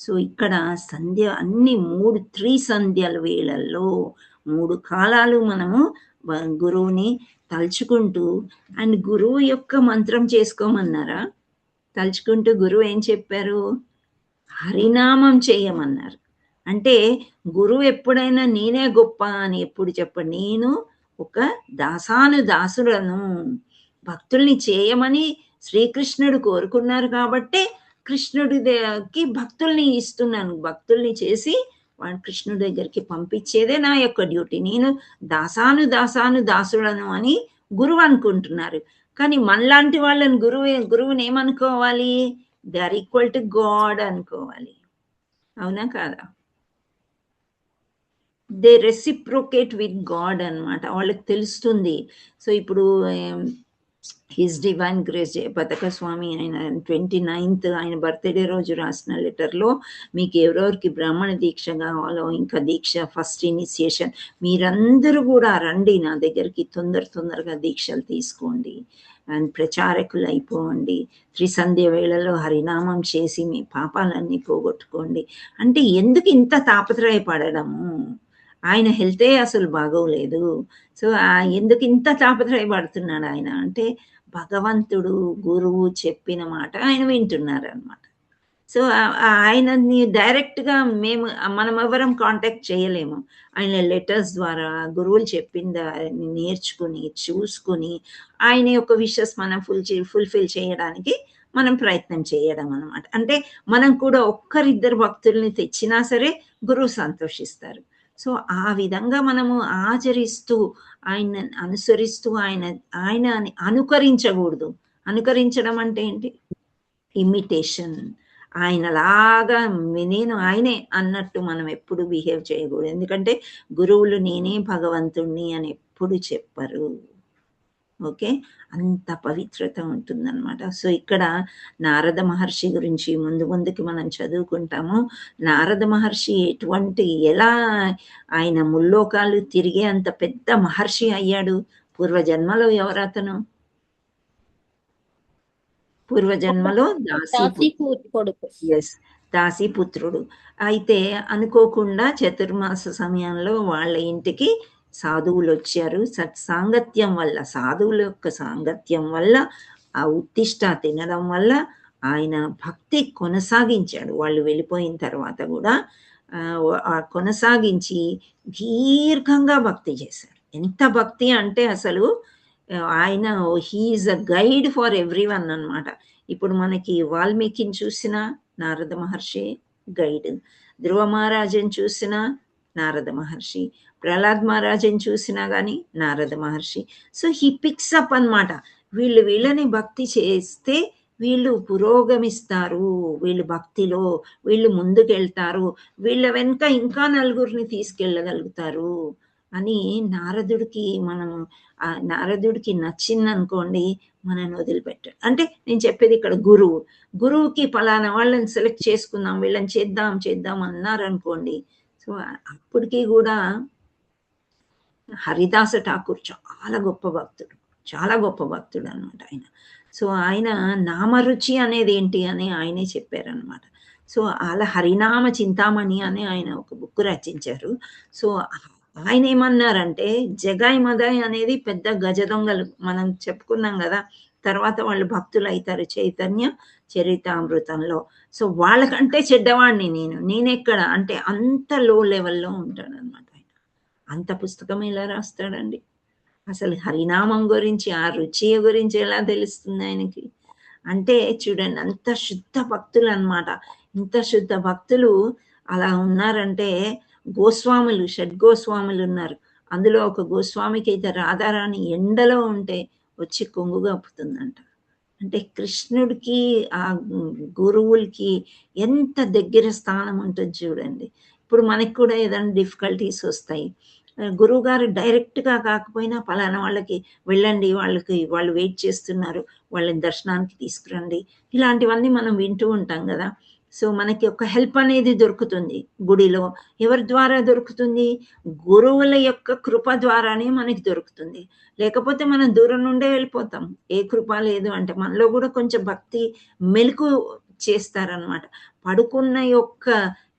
సో ఇక్కడ సంధ్య అన్ని 3 సంధ్యల వేళల్లో 3 కాలాలు మనము గురువుని తలుచుకుంటూ అండ్ గురువు యొక్క మంత్రం చేసుకోమన్నారా? తలుచుకుంటూ గురువు ఏం చెప్పారు? హరినామం చేయమన్నారు. అంటే గురువు ఎప్పుడైనా నేనే గొప్ప అని ఎప్పుడు చెప్పడు. నేను ఒక దాసులను భక్తుల్ని చేయమని శ్రీకృష్ణుడు కోరుకున్నారు కాబట్టే కృష్ణుడికి భక్తుల్ని ఇస్తున్నాను. భక్తుల్ని చేసి వాడు కృష్ణుడి దగ్గరికి పంపించేదే నా యొక్క డ్యూటీ. నేను దాసులను అని గురువు అనుకుంటున్నారు. కానీ మనలాంటి వాళ్ళని గురువుని ఏమనుకోవాలి? They are equal to God అనుకోవాలి. అవునా కాదా? దే రెసిప్రోకేట్ విత్ గాడ్ అన్నమాట. వాళ్ళకి తెలుస్తుంది. సో ఇప్పుడు హిస్ డివైన్ గ్రేస్ జయపతాక స్వామి ఆయన 29th ఆయన బర్త్డే రోజు రాసిన లెటర్లో, మీకు ఎవరెవరికి బ్రాహ్మణ దీక్ష కావాలో, ఇంకా దీక్ష ఫస్ట్ ఇనిషియేషన్ మీరందరూ కూడా రండి నా దగ్గరికి, తొందరగా దీక్షలు తీసుకోండి అండ్ ప్రచారకులు అయిపోండి, త్రిసంధ్య వేళలో హరినామం చేసి మీ పాపాలన్నీ పోగొట్టుకోండి. అంటే ఎందుకు ఇంత తాపత్రయపడము? ఆయన హెల్తే అసలు బాగోలేదు. సో ఎందుకు ఇంత తాపత్రయపడుతున్నాడు ఆయన అంటే, భగవంతుడు గురువు చెప్పిన మాట ఆయన వింటున్నారు అనమాట. సో ఆయనని డైరెక్ట్గా మనం ఎవరం కాంటాక్ట్ చేయలేము. ఆయన లెటర్స్ ద్వారా గురువులు చెప్పింది నేర్చుకుని చూసుకుని ఆయన యొక్క విషెస్ మనం ఫుల్ఫిల్ చేయడానికి మనం ప్రయత్నం చేయడం అనమాట. అంటే మనం కూడా ఒక్కరిద్దరు భక్తుల్ని తెచ్చినా సరే గురువు సంతోషిస్తారు. సో ఆ విధంగా మనము ఆచరిస్తూ ఆయన అనుసరిస్తూ ఆయన అనుకరించకూడదు. అనుకరించడం అంటే ఏంటి? ఇమిటేషన్. ఆయనలాగా నేను ఆయనే అన్నట్టు మనం ఎప్పుడు బిహేవ్ చేయకూడదు. ఎందుకంటే గురువులు నేనే భగవంతుణ్ణి అని ఎప్పుడు చెప్పరు. ఓకే, అంత పవిత్రత ఉంటుందన్నమాట. సో ఇక్కడ నారద మహర్షి గురించి ముందుకి మనం చదువుకుంటాము. నారద మహర్షి ఎలా ఆయన ముల్లోకాలు తిరిగే అంత పెద్ద మహర్షి అయ్యాడు? పూర్వజన్మలో ఎవరతను? పూర్వజన్మలో దాసీపుత్రుడు. అయితే అనుకోకుండా చతుర్మాస సమయంలో వాళ్ళ ఇంటికి సాధువులు వచ్చారు. సత్సాంగత్యం వల్ల, సాధువుల యొక్క సాంగత్యం వల్ల, ఆ ఉత్తిష్ట తినడం వల్ల ఆయన భక్తి కొనసాగించాడు. వాళ్ళు వెళ్ళిపోయిన తర్వాత కూడా కొనసాగించి దీర్ఘంగా భక్తి చేశారు. ఎంత భక్తి అంటే అసలు ఆయన he is a guide for everyone అన్నమాట. ఇప్పుడు మనకి వాల్మీకిని చూసిన నారద మహర్షి గైడ్, ధ్రువ మహారాజుని చూసిన నారద మహర్షి, ప్రహ్లాద్ మహారాజుని చూసినా కానీ నారద మహర్షి. సో హీ పిక్స్ అప్ అన్నమాట. వీళ్ళని భక్తి చేస్తే వీళ్ళు పురోగమిస్తారు, వీళ్ళు భక్తిలో వీళ్ళు ముందుకెళ్తారు, వీళ్ళ వెనుక ఇంకా నలుగురిని తీసుకెళ్ళగలుగుతారు అని నారదుడికి నచ్చిందనుకోండి, మనని వదిలిపెట్టాడు. అంటే నేను చెప్పేది ఇక్కడ గురువుకి పలానా వాళ్ళని సెలెక్ట్ చేసుకుందాం, వీళ్ళని చేద్దాం అన్నారనుకోండి. సో అప్పటికీ కూడా హరిదాస ఠాకూర్ చాలా గొప్ప భక్తుడు అన్నమాట ఆయన. సో ఆయన నామరుచి అనేది ఏంటి అని ఆయనే చెప్పారనమాట. సో అలా హరినామ చింతామణి అని ఆయన ఒక బుక్ రచించారు. సో ఆయన ఏమన్నారంటే, జగాయ్ మదాయ్ అనేది పెద్ద గజ దొంగలు మనం చెప్పుకున్నాం కదా, తర్వాత వాళ్ళు భక్తులు అవుతారు చైతన్య చరితామృతంలో. సో వాళ్ళకంటే చెడ్డవాడిని నేనెక్కడ అంటే అంత లో లెవెల్లో ఉంటాడు అనమాట ఆయన. అంత పుస్తకం ఎలా రాస్తాడండి? అసలు హరినామం గురించి, ఆ రుచి గురించి ఎలా తెలుస్తుంది ఆయనకి? అంటే చూడండి, అంత శుద్ధ భక్తులు అన్నమాట. ఇంత శుద్ధ భక్తులు అలా ఉన్నారంటే, గోస్వాములు, షడ్గోస్వాములు ఉన్నారు. అందులో ఒక గోస్వామికి అయితే రాధారాణి ఎండలో ఉంటే వచ్చి కొంగు కప్పుతుందంట. అంటే కృష్ణుడికి ఆ గురువులకి ఎంత దగ్గర స్థానం ఉంటుంది చూడండి. ఇప్పుడు మనకి కూడా ఏదైనా డిఫికల్టీస్ వస్తాయి, గురువు గారు డైరెక్ట్గా కాకపోయినా పలానా వాళ్ళకి వెళ్ళండి, వాళ్ళు వెయిట్ చేస్తున్నారు, వాళ్ళని దర్శనానికి తీసుకురండి, ఇలాంటివన్నీ మనం వింటూ ఉంటాం కదా. సో మనకి ఒక హెల్ప్ అనేది దొరుకుతుంది గుడిలో. ఎవరి ద్వారా దొరుకుతుంది? గురువుల యొక్క కృప ద్వారానే మనకి దొరుకుతుంది. లేకపోతే మనం దూరం నుండే వెళ్ళిపోతాం. ఏ కృప లేదు అంటే మనలో కూడా కొంచెం భక్తి మెలకు ఇచ్చేస్తారనమాట. పడుకున్న యొక్క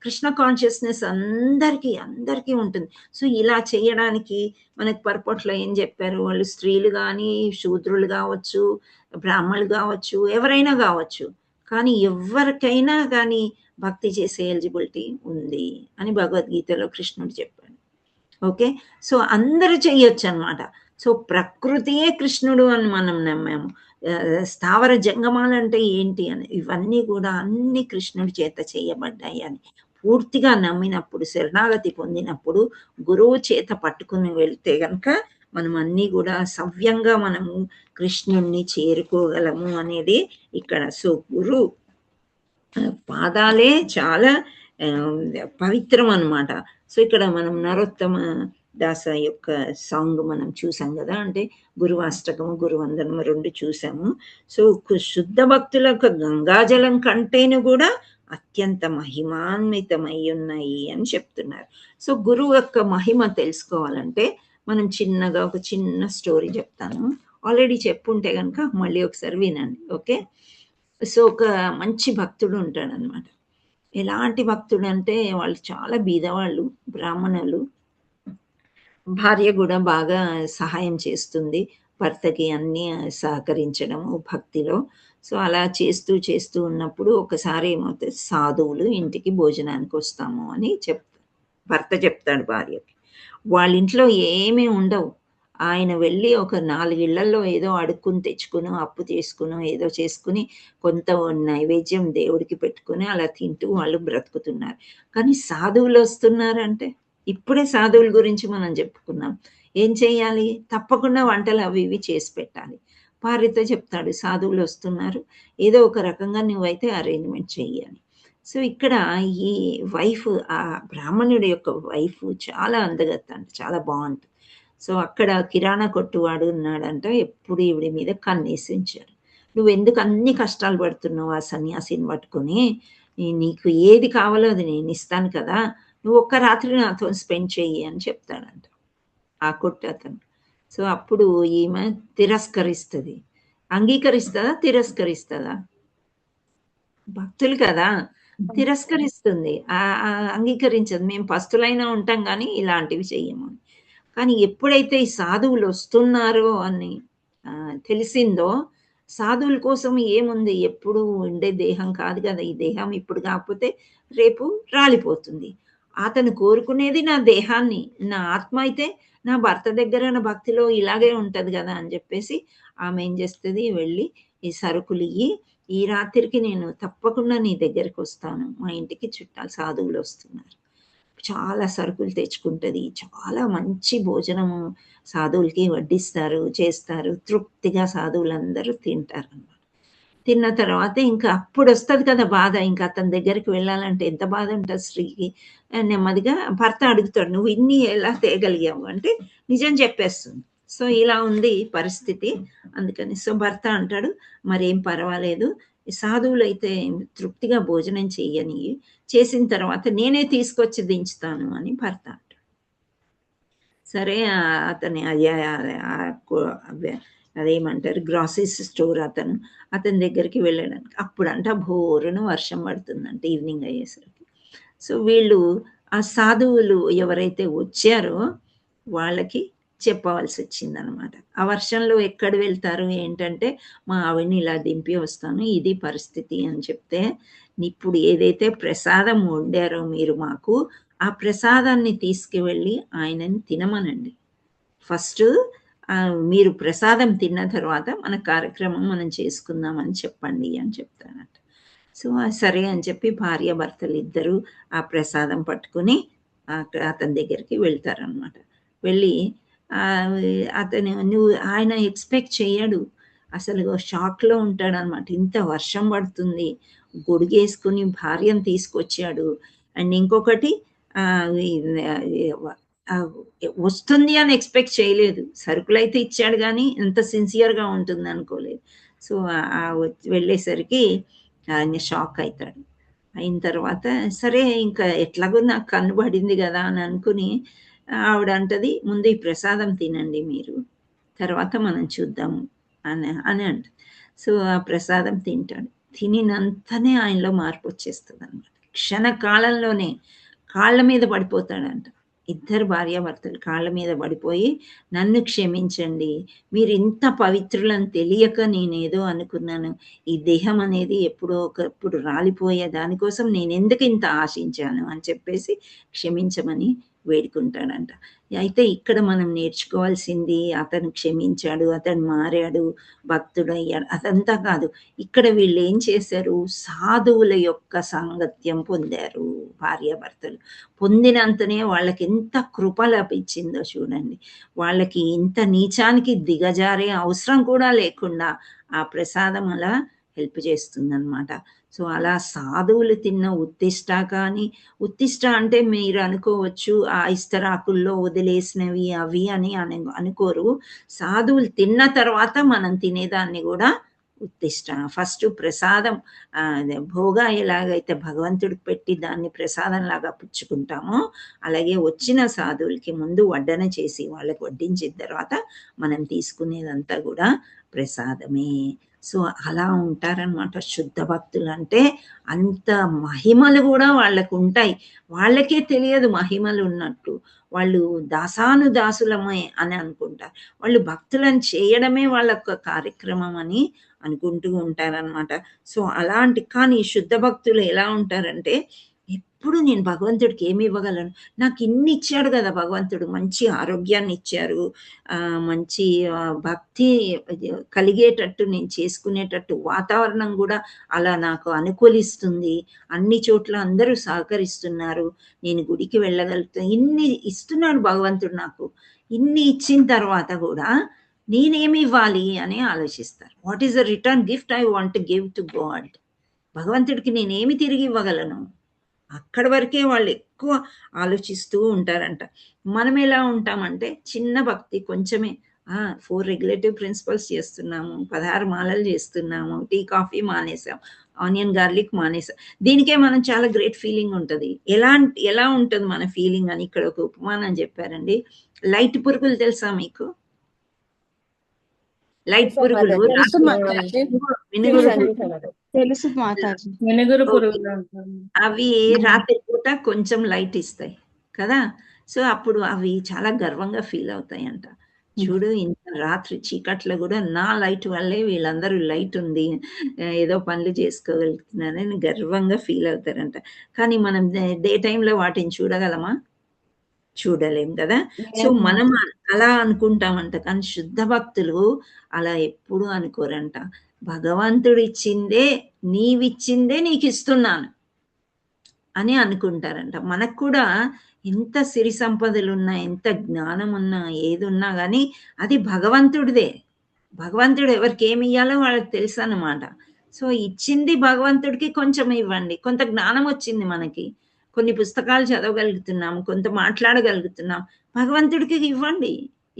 కృష్ణ కాన్షియస్నెస్ అందరికీ ఉంటుంది. సో ఇలా చేయడానికి మనకి పర్పట్లో ఏం చెప్పారు, వాళ్ళు స్త్రీలు కానీ, శూద్రులు కావచ్చు, బ్రాహ్మణులు కావచ్చు, ఎవరైనా కావచ్చు, కానీ ఎవరికైనా కానీ భక్తి చేసే ఎలిజిబిలిటీ ఉంది అని భగవద్గీతలో కృష్ణుడు చెప్పాడు. ఓకే, సో అందరూ చెయ్యొచ్చు అనమాట. సో ప్రకృతియే కృష్ణుడు అని మనం నమ్మాము. స్థావర జంగమాలు అంటే ఏంటి అని, ఇవన్నీ కూడా అన్ని కృష్ణుడి చేత చేయబడ్డాయి అని పూర్తిగా నమ్మినప్పుడు, శరణాగతి పొందినప్పుడు, గురువు చేత పట్టుకుని వెళ్తే గనక మనం అన్నీ కూడా సవ్యంగా మనము కృష్ణుణ్ణి చేరుకోగలము అనేది ఇక్కడ. సో గురు పాదాలే చాలా పవిత్రం అన్నమాట. సో ఇక్కడ మనం నరోత్తమ దాస యొక్క సాంగ్ మనం చూసాం కదా, అంటే గురువాష్టకము, గురువందనము 2 చూసాము. సో శుద్ధ భక్తుల యొక్క గంగాజలం కంటేను కూడా అత్యంత మహిమాన్వితమై ఉన్నాయి అని చెప్తున్నారు. సో గురువు యొక్క మహిమ తెలుసుకోవాలంటే మనం చిన్నగా ఒక చిన్న స్టోరీ చెప్తాను. ఆల్రెడీ చెప్పుంటే కనుక మళ్ళీ ఒకసారి వినండి. ఓకే, సో ఒక మంచి భక్తుడు ఉంటాడు అనమాట. ఎలాంటి భక్తుడు అంటే వాళ్ళు చాలా బీదవాళ్ళు, బ్రాహ్మణులు. భార్య కూడా బాగా సహాయం చేస్తుంది భర్తకి, అన్ని సహకరించడము భక్తిలో. సో అలా చేస్తూ ఉన్నప్పుడు ఒకసారి ఏమవుతుంది, సాధువులు ఇంటికి భోజనానికి వస్తాము అని భర్త చెప్తాడు భార్యకి. వాళ్ళ ఇంట్లో ఏమీ ఉండవు. ఆయన వెళ్ళి ఒక 4 ఇళ్లలో ఏదో అడుక్కుని తెచ్చుకుని, అప్పు తీసుకుని, ఏదో చేసుకుని కొంత నైవేద్యం దేవుడికి పెట్టుకుని అలా తింటూ వాళ్ళు బ్రతుకుతున్నారు. కానీ సాధువులు వస్తున్నారంటే, ఇప్పుడే సాధువుల గురించి మనం చెప్పుకున్నాం. ఏం చేయాలి, తప్పకుండా వంటలు అవి ఇవి చేసి పెట్టాలి. భార్యతో చెప్తాడు, సాధువులు వస్తున్నారు, ఏదో ఒక రకంగా నువ్వైతే అరేంజ్మెంట్ చెయ్యాలి. సో ఇక్కడ ఈ వైఫ్, ఆ బ్రాహ్మణుడి యొక్క వైఫ్ చాలా అందగత్త అంట, చాలా బాగుంటుంది. సో అక్కడ కిరాణా కొట్టువాడు ఉన్నాడంట, ఎప్పుడు ఈవిడి మీద కన్నేసి ఉంచాడు. నువ్వు ఎందుకు అన్ని కష్టాలు పడుతున్నావు ఆ సన్యాసిని పట్టుకొని, నీకు ఏది కావాలో అది నేను ఇస్తాను కదా, నువ్వు ఒక్క రాత్రి నాతో స్పెండ్ చెయ్యి అని చెప్తాడంట ఆ కొట్టు అతను. సో అప్పుడు ఈమె తిరస్కరిస్తుంది. అంగీకరిస్తుందా, తిరస్కరిస్తుందా? భక్తులు కదా, తిరస్కరిస్తుంది, అంగీకరించదు. మేము పస్తులైనా ఉంటాం కానీ ఇలాంటివి చెయ్యము. కానీ ఎప్పుడైతే ఈ సాధువులు వస్తున్నారో అని తెలిసిందో, సాధువుల కోసం ఏముంది, ఎప్పుడు ఉండే దేహం కాదు కదా ఈ దేహం, ఇప్పుడు కాకపోతే రేపు రాలిపోతుంది. అతను కోరుకునేది నా దేహాన్ని, నా ఆత్మ అయితే నా భర్త దగ్గర నా భక్తిలో ఇలాగే ఉంటది కదా అని చెప్పేసి ఆమె ఏం చేస్తుంది, వెళ్ళి ఈ సరుకులు ఇయ్యి, ఈ రాత్రికి నేను తప్పకుండా నీ దగ్గరికి వస్తాను, మా ఇంటికి చుట్టాలు సాధువులు వస్తున్నారు. చాలా సరుకులు తెచ్చుకుంటుంది, చాలా మంచి భోజనము సాధువులకి వడ్డిస్తారు, చేస్తారు. తృప్తిగా సాధువులందరూ తింటారు అన్నమాట. తిన్న తర్వాత ఇంకా అప్పుడు వస్తుంది కదా బాధ, ఇంకా అతని దగ్గరికి వెళ్ళాలంటే ఎంత బాధ ఉంటుంది స్త్రీకి. నెమ్మదిగా భర్త అడుగుతాడు, నువ్వు ఇన్ని ఎలా తేగలిగావు అంటే నిజం చెప్పేస్తుంది. సో ఇలా ఉంది పరిస్థితి. అందుకని సో భర్త అంటాడు, మరేం పర్వాలేదు, సాధువులు అయితే తృప్తిగా భోజనం చెయ్యని, చేసిన తర్వాత నేనే తీసుకొచ్చి దించుతాను అని భర్త అంటాడు. సరే అతని అదేమంటారు గ్రాసరీస్ స్టోర్ అతని దగ్గరికి వెళ్ళడానికి అప్పుడంట భోరున వర్షం పడుతుందంట ఈవినింగ్ అయ్యేసరికి. సో వీళ్ళు ఆ సాధువులు ఎవరైతే వచ్చారో వాళ్ళకి చెప్పవలసి వచ్చిందనమాట. ఆ వర్షంలో ఎక్కడ వెళ్తారు ఏంటంటే, మా ఆవిడని ఇలా దింపి వస్తాను, ఇది పరిస్థితి అని చెప్తే, ఇప్పుడు ఏదైతే ప్రసాదం వండారో మీరు మాకు, ఆ ప్రసాదాన్ని తీసుకువెళ్ళి ఆయనని తినమనండి. ఫస్ట్ మీరు ప్రసాదం తిన్న తర్వాత మన కార్యక్రమం మనం చేసుకుందామని చెప్పండి అని చెప్తానట. సో సరే అని చెప్పి భార్య భర్తలు ఇద్దరు ఆ ప్రసాదం పట్టుకుని అతని దగ్గరికి వెళ్తారనమాట. వెళ్ళి ఆయన ఎక్స్పెక్ట్ చేయడు, అసలు షాక్లో ఉంటాడనమాట. ఇంత వర్షం పడుతుంది, గొడుగేసుకుని భార్యను తీసుకొచ్చాడు. అండ్ ఇంకొకటి వస్తుంది అని ఎక్స్పెక్ట్ చేయలేదు. సరుకులు అయితే ఇచ్చాడు కానీ ఎంత సిన్సియర్గా ఉంటుంది అనుకోలేదు. సో వెళ్ళేసరికి ఆయన షాక్ అవుతాడు. అయిన తర్వాత సరే ఇంకా ఎట్లాగో నాకు కనబడింది కదా అని అనుకుని ఆవిడ అంటది, ముందు ఈ ప్రసాదం తినండి మీరు, తర్వాత మనం చూద్దాము అని అంట. సో ఆ ప్రసాదం తింటాడు. తినినంతనే ఆయనలో మార్పు వచ్చేస్తుంది అనమాట. క్షణకాలంలోనే కాళ్ళ మీద పడిపోతాడంట. ఇద్దరు భార్యాభర్తలు కాళ్ళ మీద పడిపోయి, నన్ను క్షమించండి, మీరు ఇంత పవిత్రులని తెలియక నేనేదో అనుకున్నాను, ఈ దేహం అనేది ఎప్పుడో ఒకప్పుడు రాలిపోయే దానికోసం నేను ఎందుకు ఇంత ఆశించాను అని చెప్పేసి క్షమించమని వేడుకుంటాడంట. అయితే ఇక్కడ మనం నేర్చుకోవాల్సింది అతను క్షమించాడు, అతను మారాడు, భక్తుడయ్యాడు, అదంతా కాదు. ఇక్కడ వీళ్ళు ఏం చేశారు, సాధువుల యొక్క సాంగత్యం పొందారు భార్యాభర్తలు. పొందినంతనే వాళ్ళకి ఎంత కృప లభించిందో చూడండి. వాళ్ళకి ఇంత నీచానికి దిగజారే అవసరం కూడా లేకుండా ఆ ప్రసాదం అలా హెల్ప్ చేస్తుందన్నమాట. సో అలా సాధువులు తిన్న ఉత్తిష్ట కానీ, ఉత్తిష్ట అంటే మీరు అనుకోవచ్చు ఆ ఇస్తరాకుల్లో వదిలేసినవి అవి అని అనుకోరు. సాధువులు తిన్న తర్వాత మనం తినేదాన్ని కూడా ఉత్తిష్ట. ఫస్ట్ ప్రసాదం భోగా ఎలాగైతే భగవంతుడికి పెట్టి దాన్ని ప్రసాదం లాగా పుచ్చుకుంటామో, అలాగే వచ్చిన సాధువులకి ముందు వడ్డన చేసి వాళ్ళకి వడ్డించిన తర్వాత మనం తీసుకునేదంతా కూడా ప్రసాదమే. సో అలా ఉంటారనమాట శుద్ధ భక్తులు. అంటే అంత మహిమలు కూడా వాళ్ళకు ఉంటాయి, వాళ్ళకే తెలియదు మహిమలు ఉన్నట్టు. వాళ్ళు దాసానుదాసులమే అని అనుకుంటారు. వాళ్ళు భక్తులను చేయడమే వాళ్ళ కార్యక్రమం అని అనుకుంటూ ఉంటారనమాట. సో అలాంటి, కానీ శుద్ధ భక్తులు ఎలా ఉంటారంటే, ఎప్పుడు నేను భగవంతుడికి ఏమి ఇవ్వగలను, నాకు ఇన్ని ఇచ్చాడు కదా భగవంతుడు, మంచి ఆరోగ్యాన్ని ఇచ్చారు, మంచి భక్తి కలిగేటట్టు నేను చేసుకునేటట్టు వాతావరణం కూడా అలా నాకు అనుకూలిస్తుంది, అన్ని చోట్ల అందరూ సహకరిస్తున్నారు, నేను గుడికి వెళ్ళగలుగుతాను, ఇన్ని ఇస్తున్నాడు భగవంతుడు నాకు. ఇన్ని ఇచ్చిన తర్వాత కూడా నేనేమి ఇవ్వాలి అని ఆలోచిస్తారు. What is the return gift I want to give to God? భగవంతుడికి నేనేమి తిరిగి ఇవ్వగలను? అక్కడి వరకే వాళ్ళు ఎక్కువ ఆలోచిస్తూ ఉంటారంట. మనం ఎలా ఉంటామంటే, చిన్న భక్తి కొంచెమే, 4 రెగ్యులేటివ్ ప్రిన్సిపల్స్ చేస్తున్నాము, 16 మాలలు చేస్తున్నాము, టీ కాఫీ మానేసాం, ఆనియన్ గార్లిక్ మానేసాం, దీనికే మనం చాలా గ్రేట్ ఫీలింగ్ ఉంటుంది. ఎలా ఉంటుంది మన ఫీలింగ్ అని ఇక్కడ ఒక ఉపమానం చెప్పారండి. లైట్ పురుగులు తెలుసా మీకు? లైట్ పురుగులు, తెలుసు మాతాజీ. అవి రాత్రి పూట కొంచెం లైట్ ఇస్తాయి కదా, సో అప్పుడు అవి చాలా గర్వంగా ఫీల్ అవుతాయంట. చూడు, ఇంత రాత్రి చీకట్లో కూడా నా లైట్ వల్లే వీళ్ళందరూ లైట్ ఉంది, ఏదో పనులు చేసుకోగలుగుతున్నారని గర్వంగా ఫీల్ అవుతారంట. కానీ మనం డే టైంలో వాటిని చూడగలమా? చూడలేం కదా. సో మనం అలా అనుకుంటామంట, కానీ శుద్ధ భక్తులు అలా ఎప్పుడు అనుకోరంట. భగవంతుడు ఇచ్చిందే, నీవిచ్చిందే నీకు ఇస్తున్నాను అని అనుకుంటారంట. మనకు కూడా ఎంత సిరి సంపదలు ఉన్నా, ఎంత జ్ఞానం ఉన్నా, ఏది ఉన్నా కానీ అది భగవంతుడిదే. భగవంతుడు ఎవరికి ఏమి ఇయ్యాలో వాళ్ళకి తెలుసు అన్నమాట. సో ఇచ్చింది భగవంతుడికి కొంచెం ఇవ్వండి. కొంత జ్ఞానం వచ్చింది మనకి, కొన్ని పుస్తకాలు చదవగలుగుతున్నాం, కొంత మాట్లాడగలుగుతున్నాం, భగవంతుడికి ఇవ్వండి.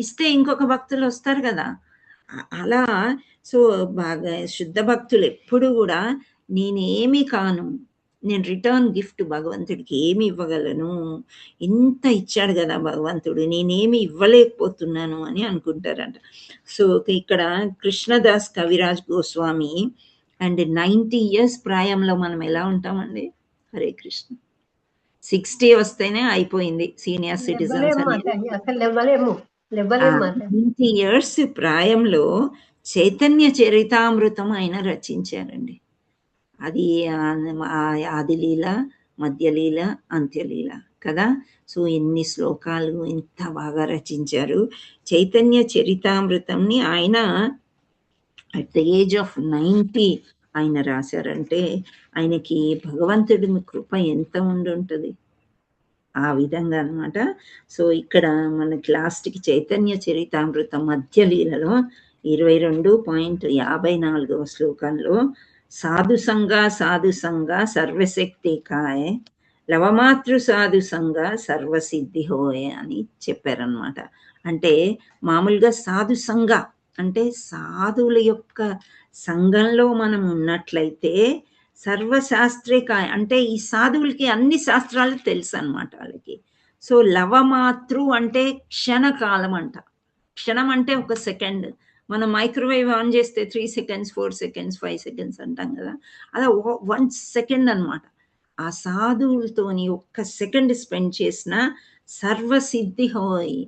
ఇస్తే ఇంకొక భక్తులు వస్తారు కదా. అలా సో బాగా శుద్ధ భక్తులు ఎప్పుడు కూడా నేనేమి కాను, నేను రిటర్న్ గిఫ్ట్ భగవంతుడికి ఏమి ఇవ్వగలను, ఇంత ఇచ్చాడు కదా భగవంతుడు, నేనేమి ఇవ్వలేకపోతున్నాను అని అనుకుంటారంట. సో ఇక్కడ కృష్ణదాస్ కవిరాజ్ గోస్వామి అండ్ 90 years ప్రాయంలో మనం ఎలా ఉంటామండి? హరే కృష్ణ. 60 వస్తేనే అయిపోయింది సీనియర్ సిటిజన్స్ అని. 90 years ప్రాయంలో చైతన్య చరితామృతం ఆయన రచించారండి. అది ఆదిలీల, మధ్యలీల, అంత్యలీల కదా. సో ఎన్ని శ్లోకాలు, ఎంత బాగా రచించారు. చైతన్య చరితామృతంని ఆయన అట్ ద ఏజ్ ఆఫ్ 90 ఆయన రాశారంటే ఆయనకి భగవంతుడి కృప ఎంత ఉండుంటుంది ఆ విధంగా అనమాట. సో ఇక్కడ మనకి లాస్ట్కి చైతన్య చరితామృతం మధ్యలీలలో 22.54 శ్లోకంలో సాధు సంగ సర్వశక్తి కాయే, లవమాతృ సాధు సంగ సర్వసిద్ధి హోయే అని చెప్పారనమాట. అంటే మామూలుగా సాధు సంగ అంటే సాధువుల యొక్క సంఘంలో మనం ఉన్నట్లయితే సర్వశాస్త్రికాయ అంటే ఈ సాధువులకి అన్ని శాస్త్రాలు తెలుసు అనమాట వాళ్ళకి. సో లవమాతృ అంటే క్షణకాలం అంట. క్షణం అంటే ఒక సెకండ్, మనం మైక్రోవేవ్ ఆన్ చేస్తే 3 సెకండ్స్ 4 సెకండ్స్ 5 సెకండ్స్ అంటాం కదా, అలా 1 సెకండ్ అనమాట. ఆ సాధువులతోని 1 సెకండ్ స్పెండ్ చేసిన సర్వసిద్ధి హోయి,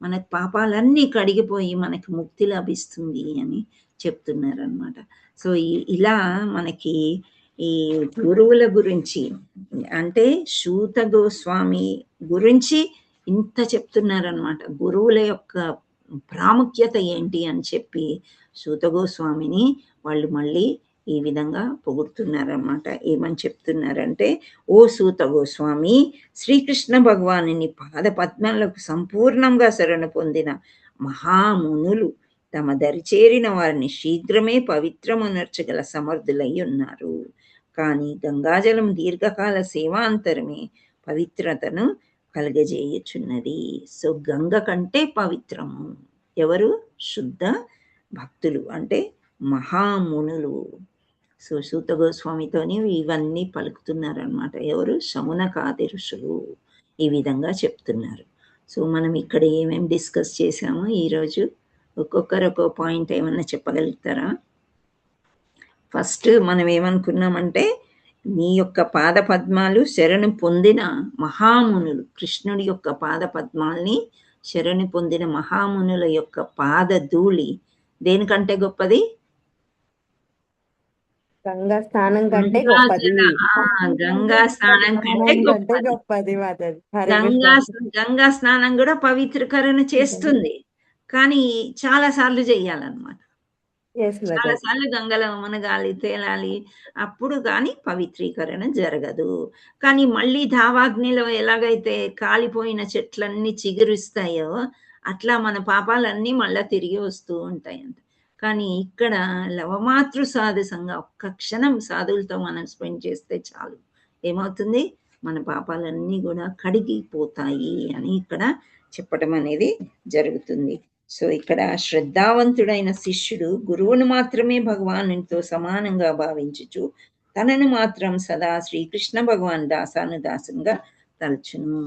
మన పాపాలన్నీ కడిగిపోయి మనకి ముక్తి లభిస్తుంది అని చెప్తున్నారనమాట. సో ఇలా మనకి ఈ గురువుల గురించి, అంటే సూత గోస్వామి గురించి ఇంత చెప్తున్నారనమాట. గురువుల యొక్క ప్రాముఖ్యత ఏంటి అని చెప్పి సూత గోస్వామిని వాళ్ళు మళ్ళీ ఈ విధంగా పొగుడుతున్నారన్నమాట. ఏమని చెప్తున్నారంటే, ఓ సూత గోస్వామి, శ్రీకృష్ణ భగవానుని పాద పద్మాలకు సంపూర్ణంగా శరణ పొందిన మహామునులు తమ దరిచేరిన వారిని శీఘ్రమే పవిత్రమునర్చగల సమర్థులై ఉన్నారు. కానీ గంగాజలం దీర్ఘకాల సేవాంతరమే పవిత్రతను కలుగజేయుచున్నది. సో గంగ కంటే పవిత్రము ఎవరు? శుద్ధ భక్తులు, అంటే మహామునులు. సో సూత గోస్వామితోని ఇవన్నీ పలుకుతున్నారనమాట. ఎవరు? శమునకాది ఋషులు ఈ విధంగా చెప్తున్నారు. సో మనం ఇక్కడ ఏమేమి డిస్కస్ చేసామో ఈరోజు ఒక్కొక్కరు ఒక్కో పాయింట్ ఏమన్నా చెప్పగలుగుతారా? ఫస్ట్ మనం ఏమనుకున్నామంటే, నీ యొక్క పాద పద్మాలు శరణు పొందిన మహామునులు, కృష్ణుడి యొక్క పాద పద్మాల్ని శరణు పొందిన మహామునుల యొక్క పాద ధూళి దేనికంటే గొప్పది? గంగా స్నానం కంటే గొప్పది. గంగా స్నానం కంటే గొప్పది మాతాజీ. గంగా స్నానం కూడా పవిత్రీకరణ చేస్తుంది, కానీ చాలా సార్లు చెయ్యాలన్నమాట. చాలా సార్లు గంగలో మునగాలి, తేలాలి, అప్పుడు కానీ పవిత్రీకరణ జరగదు. కానీ మళ్ళీ ధావాగ్నిలో ఎలాగైతే కాలిపోయిన చెట్లన్నీ చిగురిస్తాయో అట్లా మన పాపాలన్నీ మళ్ళా తిరిగి వస్తూ ఉంటాయంట. కానీ ఇక్కడ లవమాతృ సాధసంగా ఒక్క క్షణం సాధువులతో మనం స్పెండ్ చేస్తే చాలు, ఏమవుతుంది? మన పాపాలన్నీ కూడా కడిగిపోతాయి అని ఇక్కడ చెప్పడం అనేది జరుగుతుంది. సో ఇక్కడ శ్రద్ధావంతుడైన శిష్యుడు గురువును మాత్రమే భగవానునితో సమానంగా భావించుచు తనను మాత్రం సదా శ్రీకృష్ణ భగవాన్ దాసానుదాసంగా తలచును.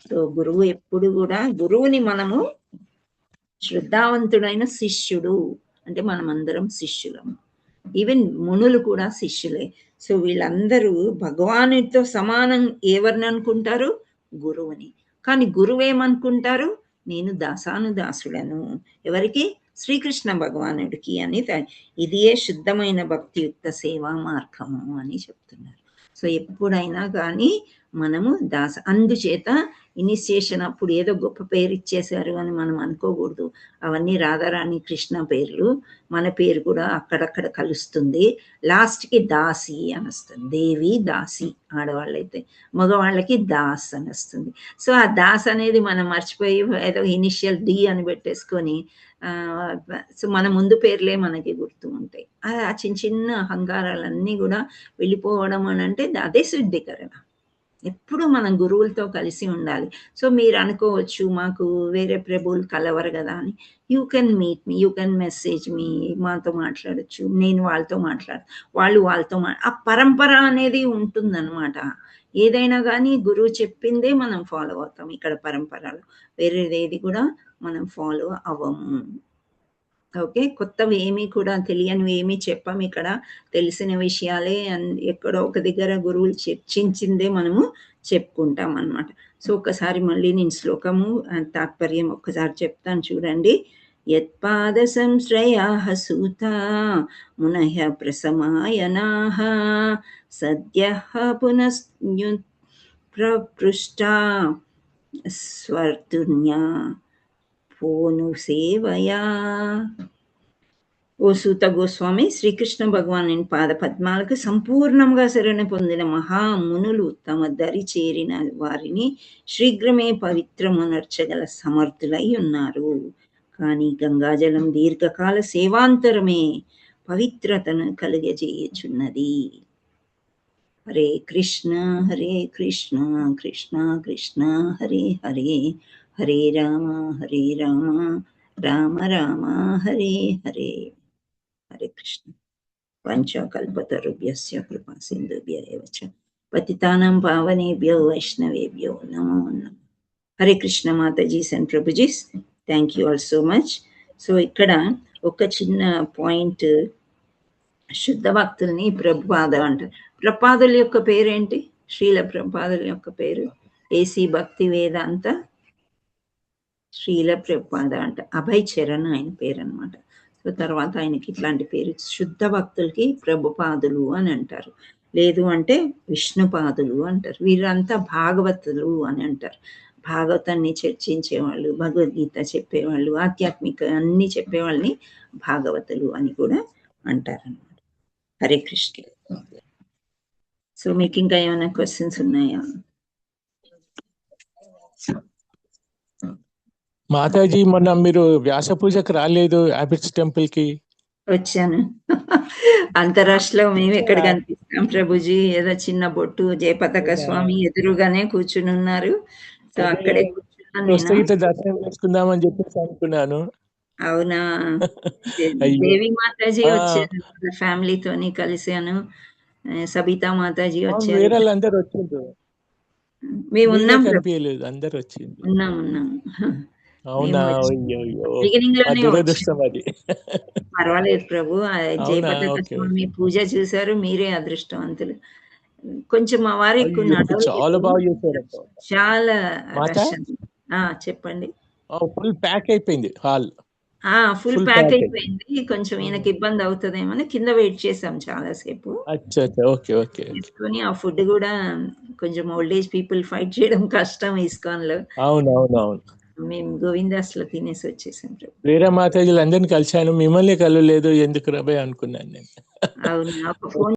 సో గురువు ఎప్పుడు కూడా, గురువుని మనము శ్రద్ధావంతుడైన శిష్యుడు అంటే మనమందరం శిష్యులము, ఈవెన్ మునులు కూడా శిష్యులే. సో వీళ్ళందరూ భగవానుడితో సమానం ఎవరిని అనుకుంటారు? గురువుని. కానీ గురువు ఏమనుకుంటారు? నేను దాసానుదాసుడను ఎవరికి? శ్రీకృష్ణ భగవానుడికి అని. ఇదియే శుద్ధమైన భక్తియుక్త సేవా మార్గము అని చెప్తున్నారు. సో ఎప్పుడైనా కానీ మనము అందుచేత ఇనిషియేషన్ అప్పుడు ఏదో గొప్ప పేరు ఇచ్చేశారు అని మనం అనుకోకూడదు. అవన్నీ రాధారాణి కృష్ణ పేర్లు, మన పేరు కూడా అక్కడక్కడ కలుస్తుంది. లాస్ట్కి దాసి అని వస్తుంది, దేవి దాసి ఆడవాళ్ళైతే, మగవాళ్ళకి దాస్ అని వస్తుంది. సో ఆ దాస్ అనేది మనం మర్చిపోయి ఏదో ఇనిషియల్ డి అని పెట్టేసుకొని సో మన ముందు పేర్లే మనకి గుర్తు ఉంటాయి. ఆ చిన్న చిన్న అహంకారాలన్నీ కూడా వెళ్ళిపోవడం అని అంటే అదే శుద్ధీకరణ. ఎప్పుడు మనం గురువులతో కలిసి ఉండాలి. సో మీరు అనుకోవచ్చు మాకు వేరే ప్రభువులు కలవరు కదా అని. You can meet me, you can message me, మాతో మాట్లాడచ్చు, నేను వాళ్ళతో వాళ్ళు వాళ్ళతో ఆ పరంపర అనేది ఉంటుందన్నమాట. ఏదైనా కానీ గురువు చెప్పిందే మనం ఫాలో అవుతాం. ఇక్కడ పరంపరలో వేరేది కూడా మనం ఫాలో అవ్వము. ఓకే, కొత్తవి ఏమీ కూడా తెలియనివి ఏమీ చెప్పం. ఇక్కడ తెలిసిన విషయాలే ఎక్కడో ఒక దగ్గర గురువులు చర్చించిందే మనము చెప్పుకుంటాం అన్నమాట. సో ఒకసారి మళ్ళీ నేను శ్లోకము తాత్పర్యం ఒక్కసారి చెప్తాను చూడండి. యత్పాద సంశ్రయాః సూత మునః ప్రసమాయనాః సద్యః పునఃప్రపృష్టా స్వర్తున్యా పోను సేవయా. ఓ సూత గోస్వామి, శ్రీకృష్ణ భగవాను పాద పద్మాలకు సంపూర్ణంగా శరణ పొందిన మహామునులు తమ దరి చేరిన వారిని శీఘ్రమే పవిత్రమునర్చగల సమర్థులై ఉన్నారు. కానీ గంగాజలం దీర్ఘకాల సేవాంతరమే పవిత్రతను కలుగజేయుచున్నది. హరే కృష్ణ కృష్ణ కృష్ణ హరే హరే, హరే రామ రామ రామ హరే హరే. హరే కృష్ణ. పంచకల్పతరుభ్యస్య కృపా సింధుభ్య ఏవ చ పతితానాం పావనేభ్యో వైష్ణవేభ్యో నమో నమః. Hare Krishna matajis and prabhujis, thank you all so much. So ఇక్కడ ఒక చిన్న పాయింట్, శుద్ధ భక్తుల్ని ప్రభుపాద అంటారు. ప్రభుపాదుల యొక్క పేరేంటి? శ్రీల ప్రభుపాదుల యొక్క పేరు ఏసీ భక్తి వేదాంత శ్రీల ప్రభుపాద అంట. అభయ్ చరణ్ ఆయన పేరు అనమాట. సో తర్వాత ఆయనకి ఇట్లాంటి పేరు. శుద్ధ భక్తులకి ప్రభుపాదులు అని అంటారు, లేదు అంటే విష్ణుపాదులు అంటారు. వీరంతా భాగవతులు అని అంటారు. భాగవతాన్ని చర్చించేవాళ్ళు, భగవద్గీత చెప్పేవాళ్ళు, ఆధ్యాత్మిక అన్ని చెప్పేవాళ్ళని భాగవతులు అని కూడా అంటారు అన్నమాట. హరే కృష్ణ. సో మీకు ఇంకా ఏమైనా క్వశ్చన్స్ ఉన్నాయా? మాతాజీ మొన్న మీరు వ్యాస పూజకు రాలేదు హ్యాబిట్స్ టెంపుల్ కి. వచ్చాను. అంత రష్ లో మేము ఎక్కడ కనిపిస్తాం ప్రభుజీ? ఏదో చిన్న బొట్టు జయపతాక స్వామి ఎదురుగానే కూర్చుని ఉన్నారు. సో అక్కడే కూర్చున్నాను నేను. దర్శనం చేసుకుందామని చెప్పేసి అనుకున్నాను. అవునా? దేవి మాతాజీ వచ్చారు, ఫ్యామిలీతోని కలిసాను. సబితా మాతాజీ వచ్చారు. వేరే అందరు వచ్చిండ్రు, మేము ఉన్నాం, కనిపించలేదు, అందరు వచ్చిండ్రు. ఉన్నాం. అవునా? బిగినింగ్ లోనే దురదృష్టం అది. పర్వాలేదు ప్రభు. జయపతాక స్వామి పూజ చూసారు, మీరే అదృష్టవంతులు. కొంచెం మా వారు ఎక్కువ చాలా బాగా చేశారు, చాలా చెప్పండి. ఫుల్ ప్యాక్ అయిపోయింది హాల్. ఫుల్ ప్యాక్ అయిపోయింది. కొంచెం ఈయనకి ఇబ్బంది అవుతుందేమో కింద వెయిట్ చేసాం చాలా సేపు. తీసుకొని ఆ ఫుడ్ కూడా కొంచెం ఓల్డ్ ఏజ్ పీపుల్ ఫైట్ చేయడం కష్టం ఇస్కాన్ లో. అవునవునవును. మేము గోవిందాస్ లో తినేసి వచ్చేసాం. వేరే మాతాజీలు అందరిని కలిశాను, మిమ్మల్ని కలవలేదు, ఎందుకు రాబాయ్ అనుకున్నాను నేను. అవును, ఒక ఫోన్